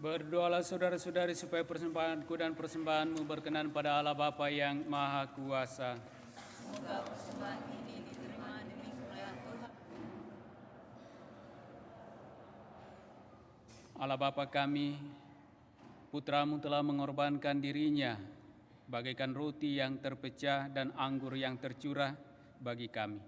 Berdoalah saudara-saudari supaya persembahanku dan persembahanmu berkenan pada Allah Bapa yang Maha Kuasa.
Semoga persembahan ini diterima demi kemuliaan Tuhan.
Allah Bapa kami, Putramu telah mengorbankan dirinya bagaikan roti yang terpecah dan anggur yang tercurah bagi kami.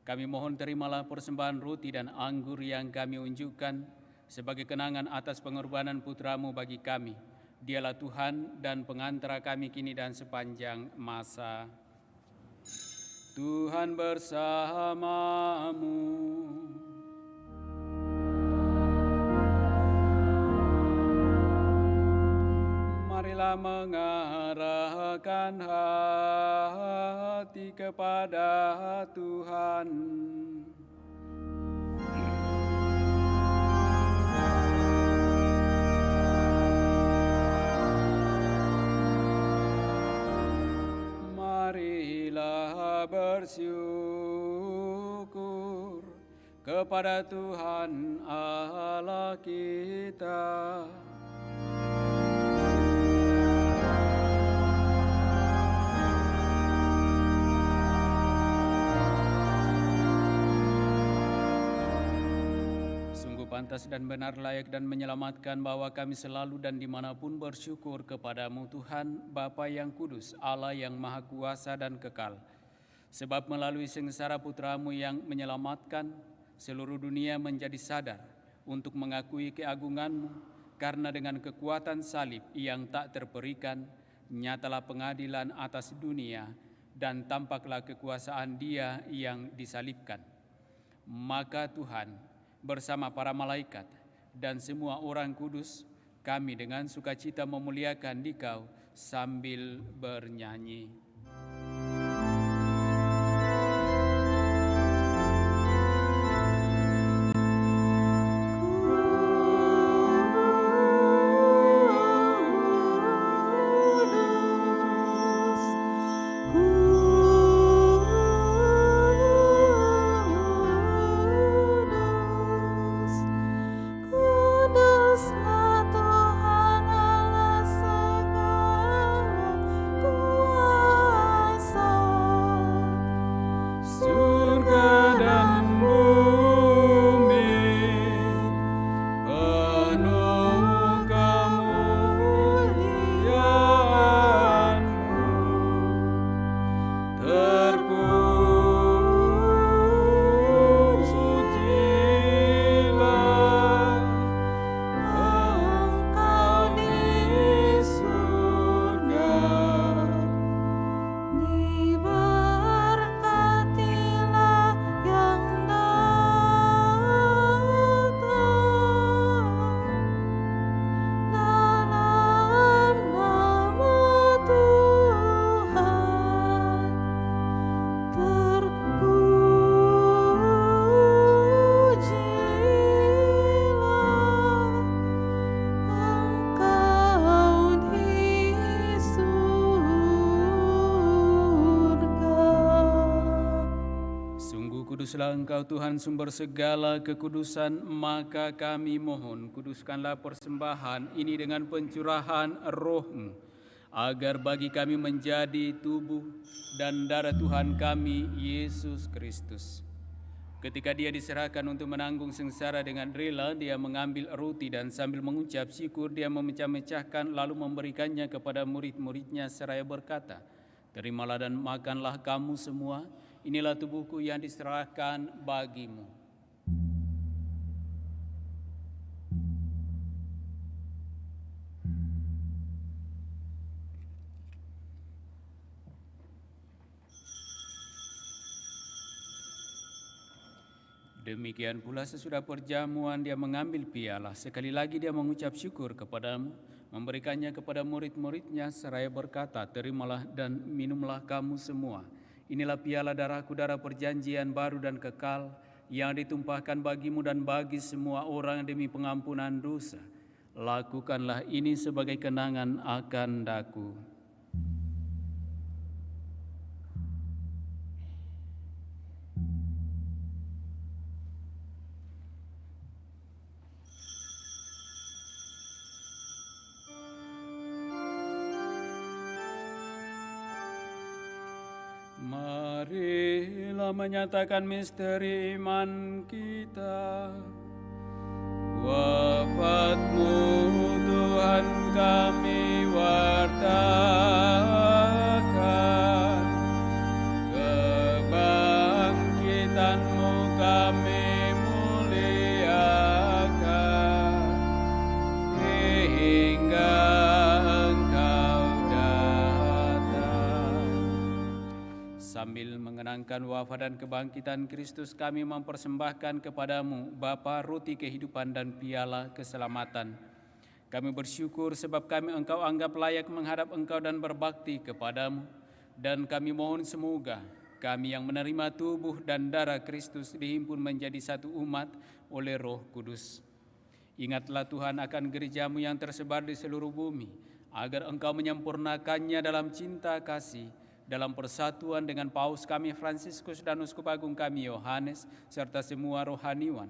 Kami mohon terimalah persembahan roti dan anggur yang kami unjukkan sebagai kenangan atas pengorbanan Putramu bagi kami. Dialah Tuhan dan pengantara kami kini dan sepanjang masa. Tuhan bersamamu. Marilah mengarahkan hati kepada Tuhan. Marilah bersyukur kepada Tuhan Allah kita. Sungguh pantas dan benar, layak dan menyelamatkan bahwa kami selalu dan dimanapun bersyukur kepadamu Tuhan, Bapa yang kudus, Allah yang maha kuasa dan kekal. Sebab melalui sengsara Putramu yang menyelamatkan, seluruh dunia menjadi sadar untuk mengakui keagungan-Mu, karena dengan kekuatan salib yang tak terperikan, nyatalah pengadilan atas dunia dan tampaklah kekuasaan Dia yang disalibkan. Maka Tuhan, bersama para malaikat dan semua orang kudus, kami dengan sukacita memuliakan Dikau sambil bernyanyi.
Kuduslah Tuhan Allah segala kuasa.
Surga dan bumi penuh kemuliaan-Mu. Terpujilah Engkau di surga.
Diberkatilah yang datang dalam nama Tuhan. Terpujilah Engkau di surga.
Sungguh kuduslah Engkau Tuhan, sumber segala kekudusan, maka kami mohon kuduskanlah persembahan ini dengan pencurahan Roh-Mu, agar bagi kami menjadi tubuh dan darah Tuhan kami, Yesus Kristus. Ketika Dia diserahkan untuk menanggung sengsara dengan rela, Dia mengambil roti dan sambil mengucap syukur, Dia memecah-mecahkan lalu memberikannya kepada murid-murid-Nya seraya berkata, "Terimalah dan makanlah kamu semua, inilah tubuhku yang diserahkan bagimu." Demikian pula sesudah perjamuan Dia mengambil piala. Sekali lagi Dia mengucap syukur kepadamu, memberikannya kepada murid-murid-Nya seraya berkata, "Terimalah dan minumlah kamu semua. Inilah piala darahku, darah perjanjian baru dan kekal, yang ditumpahkan bagimu dan bagi semua orang demi pengampunan dosa. Lakukanlah ini sebagai kenangan akan Daku." Marilah menyatakan misteri iman kita. Wafat-Mu Tuhan kami wartakan, kebangkitan-Mu kami muliakan, hingga Engkau datang. Sambil mengenangkan wafat dan kebangkitan Kristus, kami mempersembahkan kepadamu Bapa, roti kehidupan dan piala keselamatan. Kami bersyukur sebab Engkau anggap layak menghadap Engkau dan berbakti kepadamu. Dan kami mohon semoga kami yang menerima tubuh dan darah Kristus dihimpun menjadi satu umat oleh Roh Kudus. Ingatlah Tuhan akan gereja-Mu yang tersebar di seluruh bumi, agar Engkau menyempurnakannya dalam cinta kasih, dalam persatuan dengan Paus kami Fransiskus dan Uskup Agung kami Yohanes, serta semua rohaniwan.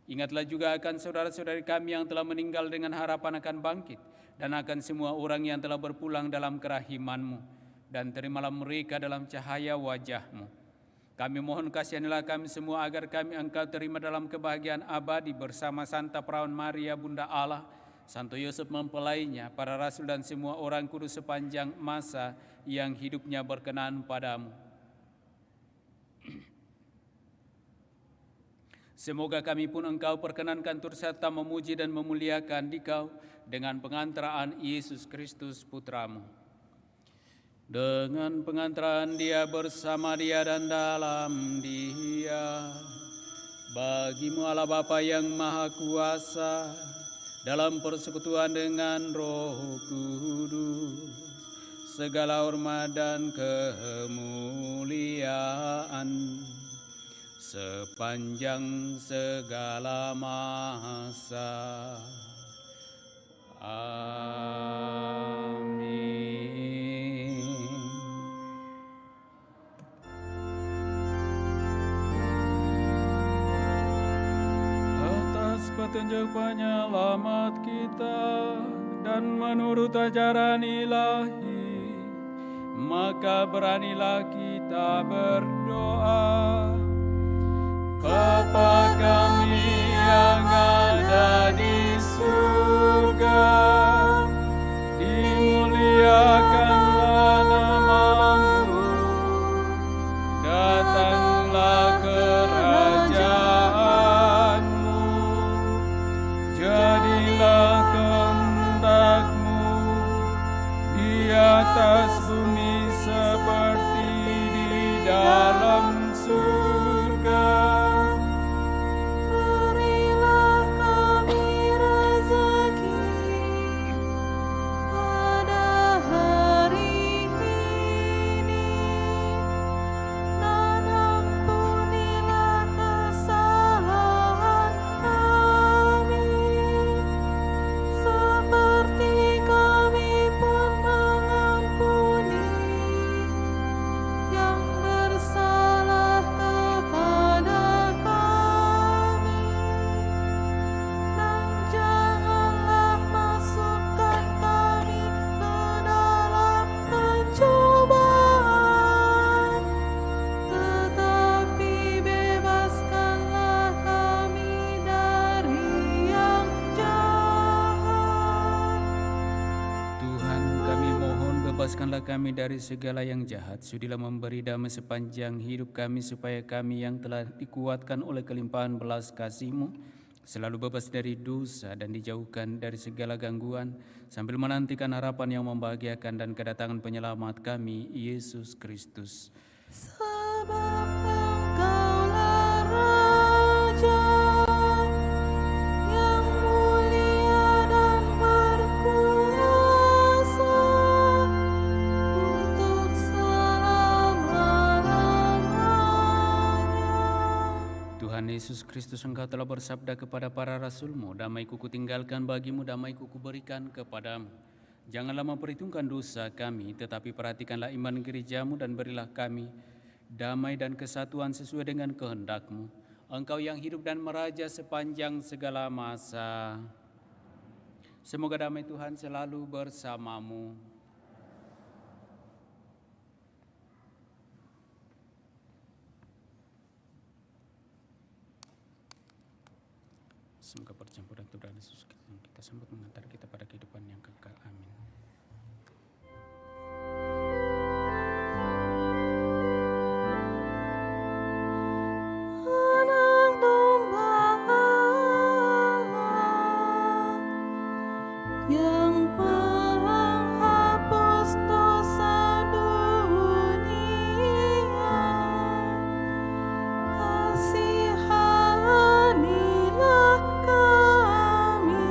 Ingatlah juga akan saudara-saudari kami yang telah meninggal dengan harapan akan bangkit, dan akan semua orang yang telah berpulang dalam kerahiman-Mu, dan terimalah mereka dalam cahaya wajah-Mu. Kami mohon kasihanilah kami semua agar kami Engkau terima dalam kebahagiaan abadi bersama Santa Perawan Maria Bunda Allah, Santo Yosef mempelainya, para rasul dan semua orang kudus sepanjang masa yang hidupnya berkenan padamu. Semoga kami pun Engkau perkenankan turut serta memuji dan memuliakan Dikau dengan pengantaraan Yesus Kristus Putra-Mu. Dengan pengantaran Dia, bersama Dia dan dalam Dia, bagi-Mu Allah Bapa yang Maha Kuasa, dalam persekutuan dengan Roh Kudus, segala hormat dan kemuliaan sepanjang segala masa. Amin. Atas petunjuk penyelamat kita dan menurut ajaran ilahi, maka beranilah kita berdoa. Bapa kami yang ada di surga, dimuliakanlah nama-Mu, datanglah kerajaan-Mu, jadilah kehendak-Mu di atas bumi seperti di dalam surga. Bebaskanlah kami dari segala yang jahat, sudilah memberi damai sepanjang hidup kami, supaya kami yang telah dikuatkan oleh kelimpahan belas kasih-Mu selalu bebas dari dosa dan dijauhkan dari segala gangguan, sambil menantikan harapan yang membahagiakan dan kedatangan penyelamat kami, Yesus Kristus.
Sebab Engkaulah Raja yang mulia dan berkuasa untuk selama-lamanya.
Tuhan Yesus Kristus, Engkau telah bersabda kepada para rasul-Mu, damai-Ku kutinggalkan bagimu, damai-Ku kuberikan kepadamu. Janganlah memperhitungkan dosa kami, tetapi perhatikanlah iman gereja-Mu dan berilah kami damai dan kesatuan sesuai dengan kehendak-Mu. Engkau yang hidup dan meraja sepanjang segala masa. Semoga damai Tuhan selalu bersamamu. Semoga percampuran Tuhan Yesus yang kita sambut mengantar kita pada kehidupan yang kekal. Amin.
Anak domba Allah yang menghapus dosa dunia, kasihanilah kami.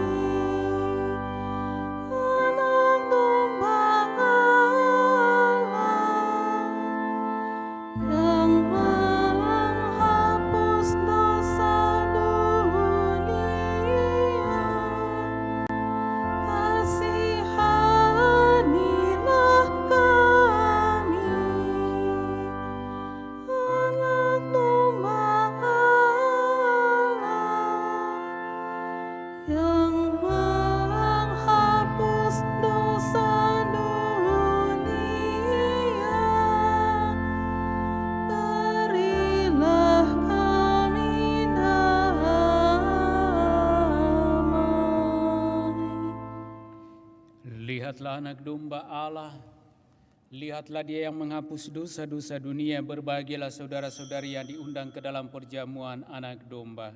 Anak domba Allah yang menghapus dosa dunia, kasihanilah kami. Anak domba Allah yang menghapus dosa dunia, berilah kami damai.
Lihatlah anak domba Allah, lihatlah dia yang menghapus dosa-dosa dunia. Berbahagialah saudara-saudari yang diundang ke dalam perjamuan anak domba.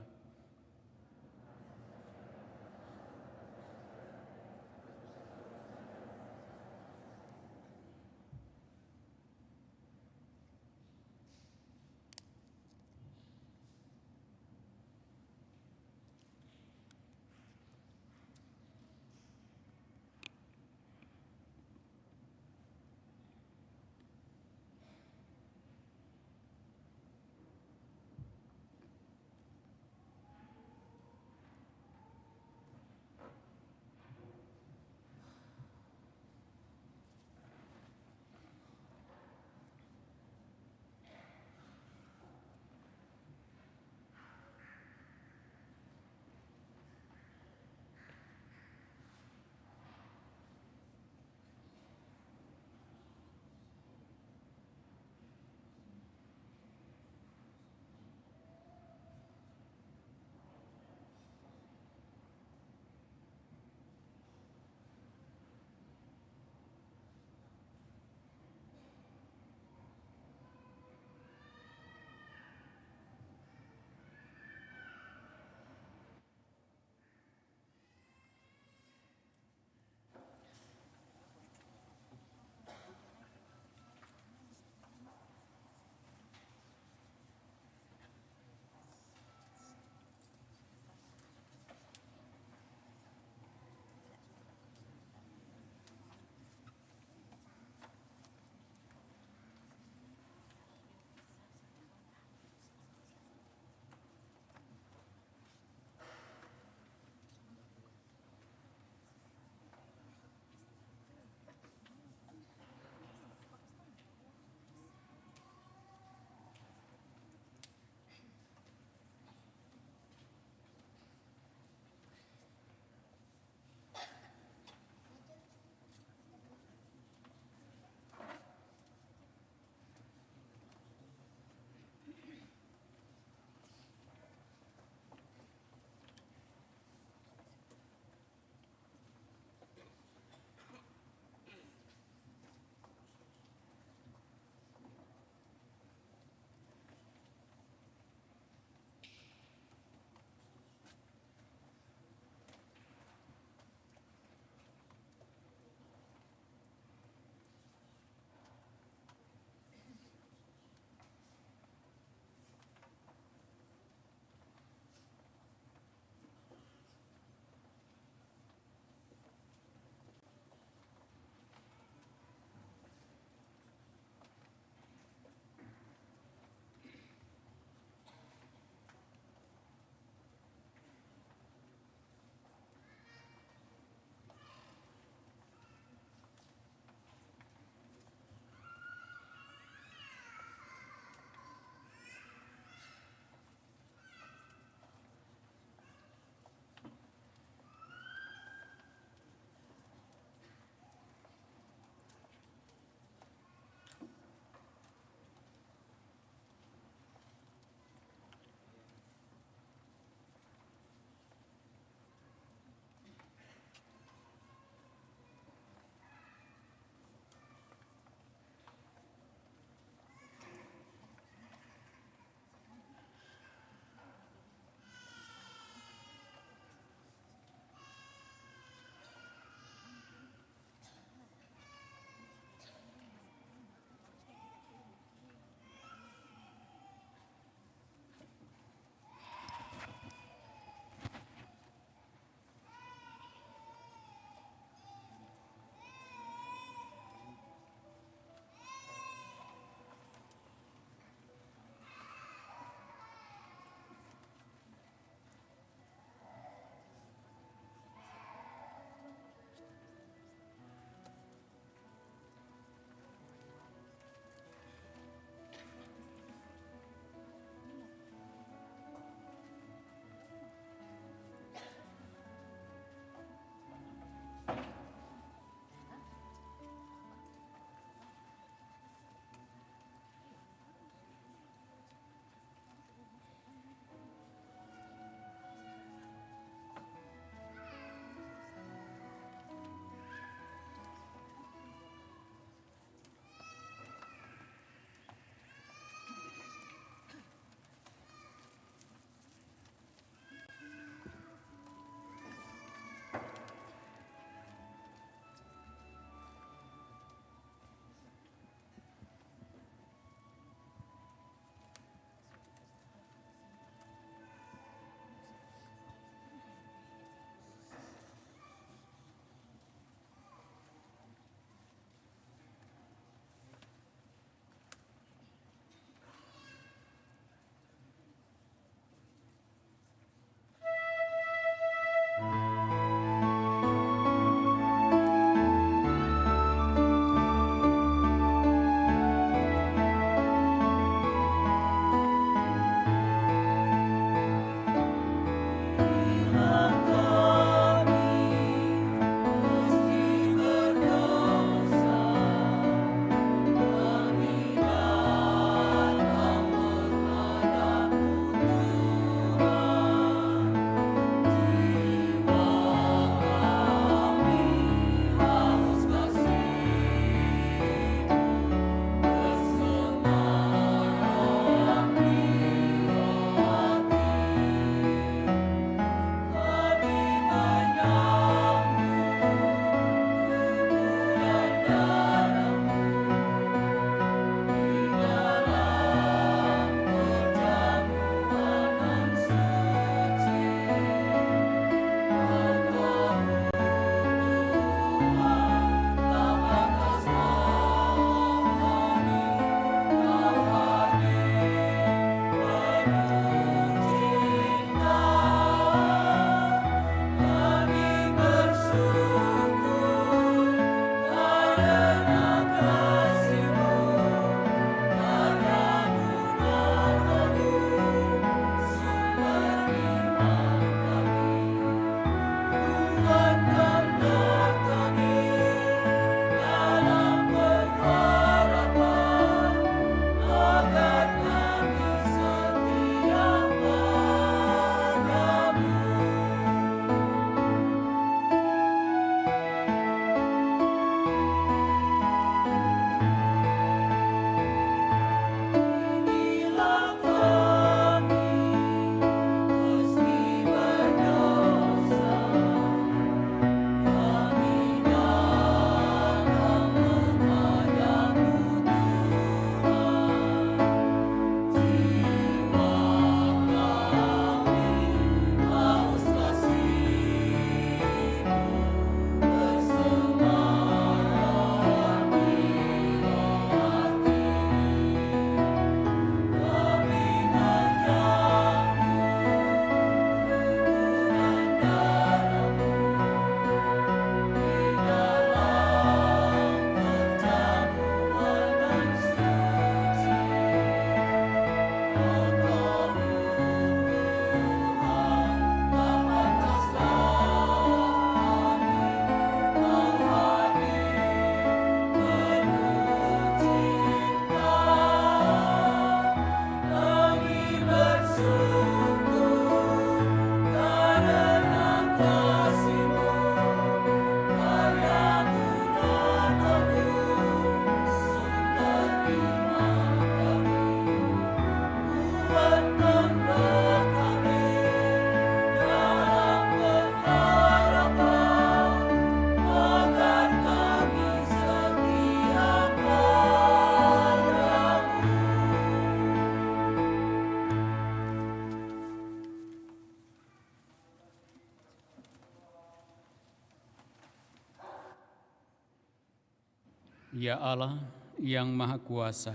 Ya Allah yang Maha Kuasa,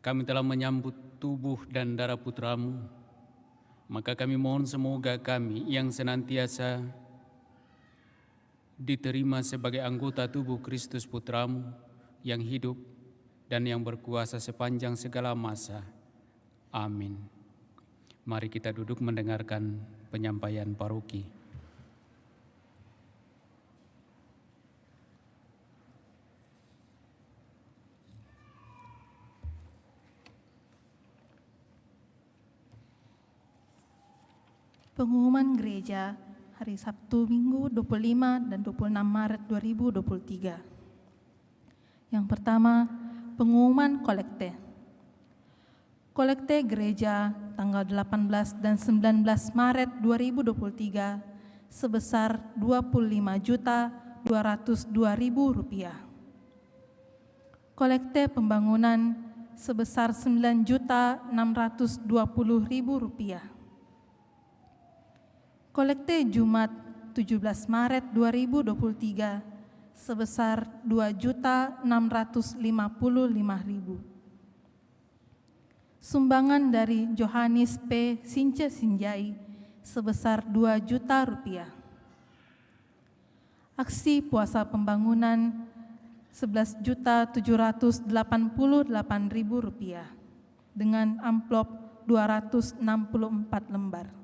kami telah menyambut tubuh dan darah Putra-Mu, maka kami mohon semoga kami yang senantiasa diterima sebagai anggota tubuh Kristus Putra-Mu yang hidup dan yang berkuasa sepanjang segala masa. Amin. Mari kita duduk mendengarkan penyampaian paroki.
Pengumuman gereja hari Sabtu Minggu 25 dan 26 Maret 2023. Yang pertama, pengumuman kolekte. Kolekte gereja tanggal 18 dan 19 Maret 2023 sebesar Rp25.202.000. Kolekte pembangunan sebesar Rp9.620.000. Kolekte Jumat 17 Maret 2023 sebesar Rp2.655.000. Sumbangan dari Johannes P. Since Sinjai sebesar Rp2 juta. Aksi puasa pembangunan Rp11.788.000 dengan amplop 264 lembar.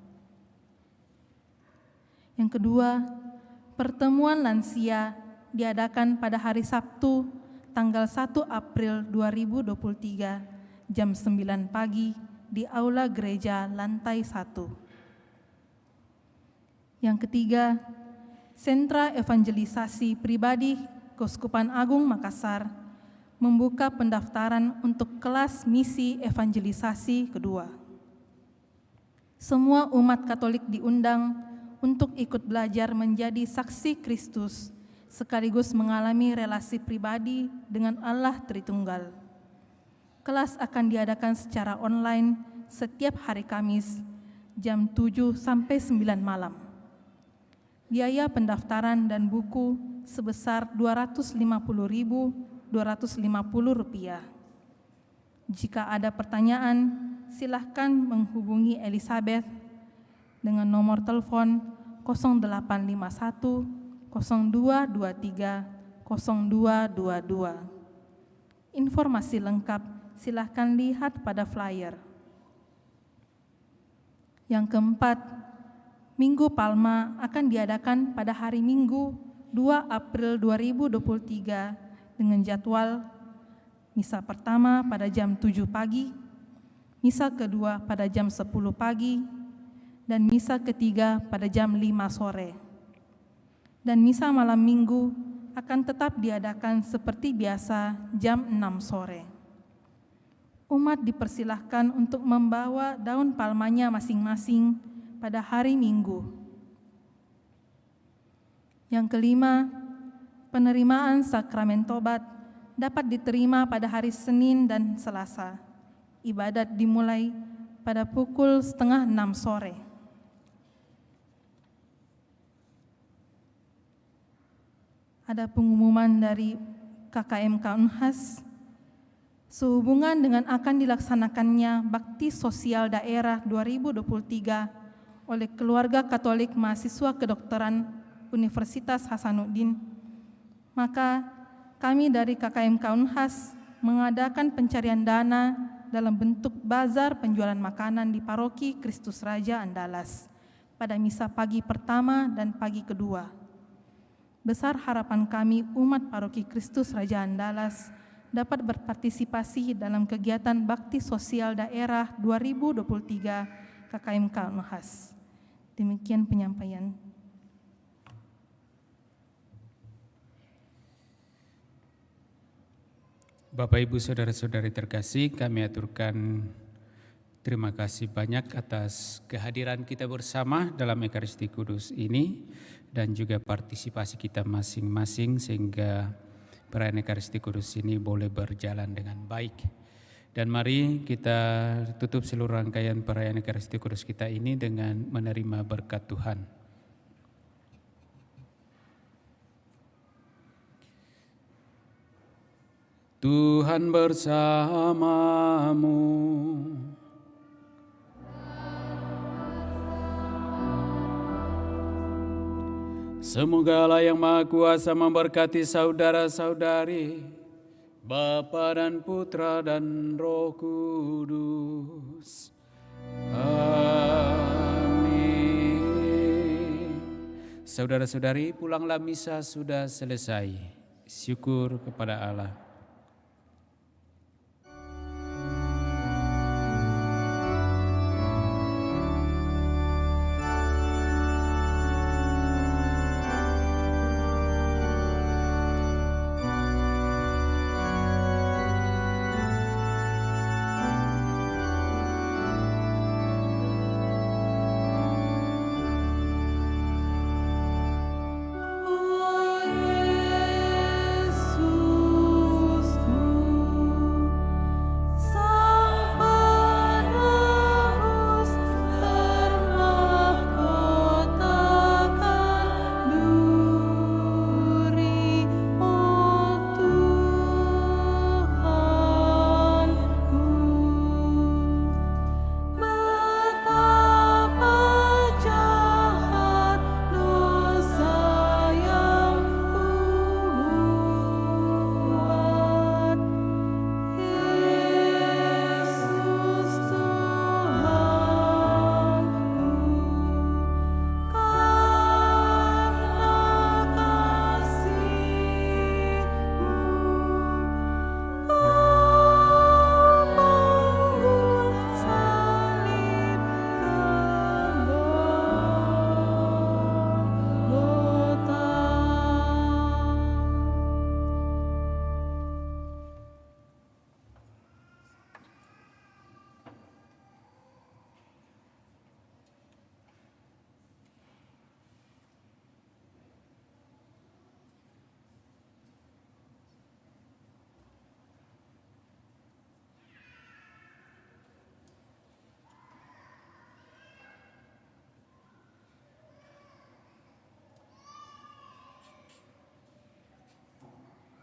Yang kedua, pertemuan lansia diadakan pada hari Sabtu tanggal 1 April 2023 jam 9 pagi di Aula Gereja lantai 1. Yang ketiga, Sentra Evangelisasi Pribadi Keuskupan Agung Makassar membuka pendaftaran untuk kelas misi evangelisasi kedua. Semua umat Katolik diundang untuk ikut belajar menjadi saksi Kristus, sekaligus mengalami relasi pribadi dengan Allah Tritunggal. Kelas akan diadakan secara online setiap hari Kamis, jam 7 sampai 9 malam. Biaya pendaftaran dan buku sebesar Rp250.250. Jika ada pertanyaan, silahkan menghubungi Elizabeth dengan nomor telepon 0851 0223 0222. Informasi lengkap silahkan lihat pada flyer. Yang keempat, Minggu Palma akan diadakan pada hari Minggu 2 April 2023 dengan jadwal misa pertama pada jam 7 pagi, misa kedua pada jam 10 pagi, dan misa ketiga pada jam 5 sore. Dan misa malam minggu akan tetap diadakan seperti biasa jam 6 sore. Umat dipersilahkan untuk membawa daun palmanya masing-masing pada hari Minggu. Yang kelima, penerimaan sakramen tobat dapat diterima pada hari Senin dan Selasa. Ibadat dimulai pada pukul 5:30 sore. Ada pengumuman dari KKMK Unhas sehubungan dengan akan dilaksanakannya Bakti Sosial Daerah 2023 oleh Keluarga Katolik Mahasiswa Kedokteran Universitas Hasanuddin. Maka kami dari KKMK Unhas mengadakan pencarian dana dalam bentuk bazar penjualan makanan di Paroki Kristus Raja Andalas pada misa pagi pertama dan pagi kedua. Besar harapan kami umat Paroki Kristus Raja Andalas dapat berpartisipasi dalam kegiatan Bakti Sosial Daerah 2023 KKMK Unhas. Demikian penyampaian.
Bapak, Ibu, Saudara-saudari terkasih, kami aturkan terima kasih banyak atas kehadiran kita bersama dalam Ekaristi Kudus ini dan juga partisipasi kita masing-masing sehingga perayaan Ekaristi Kudus ini boleh berjalan dengan baik. Dan mari kita tutup seluruh rangkaian perayaan Ekaristi Kudus kita ini dengan menerima berkat Tuhan. Tuhan bersamamu. Semoga Allah yang Maha Kuasa memberkati saudara-saudari, Bapa dan Putra dan Roh Kudus. Amin. Saudara-saudari, pulanglah misa sudah selesai. Syukur kepada Allah.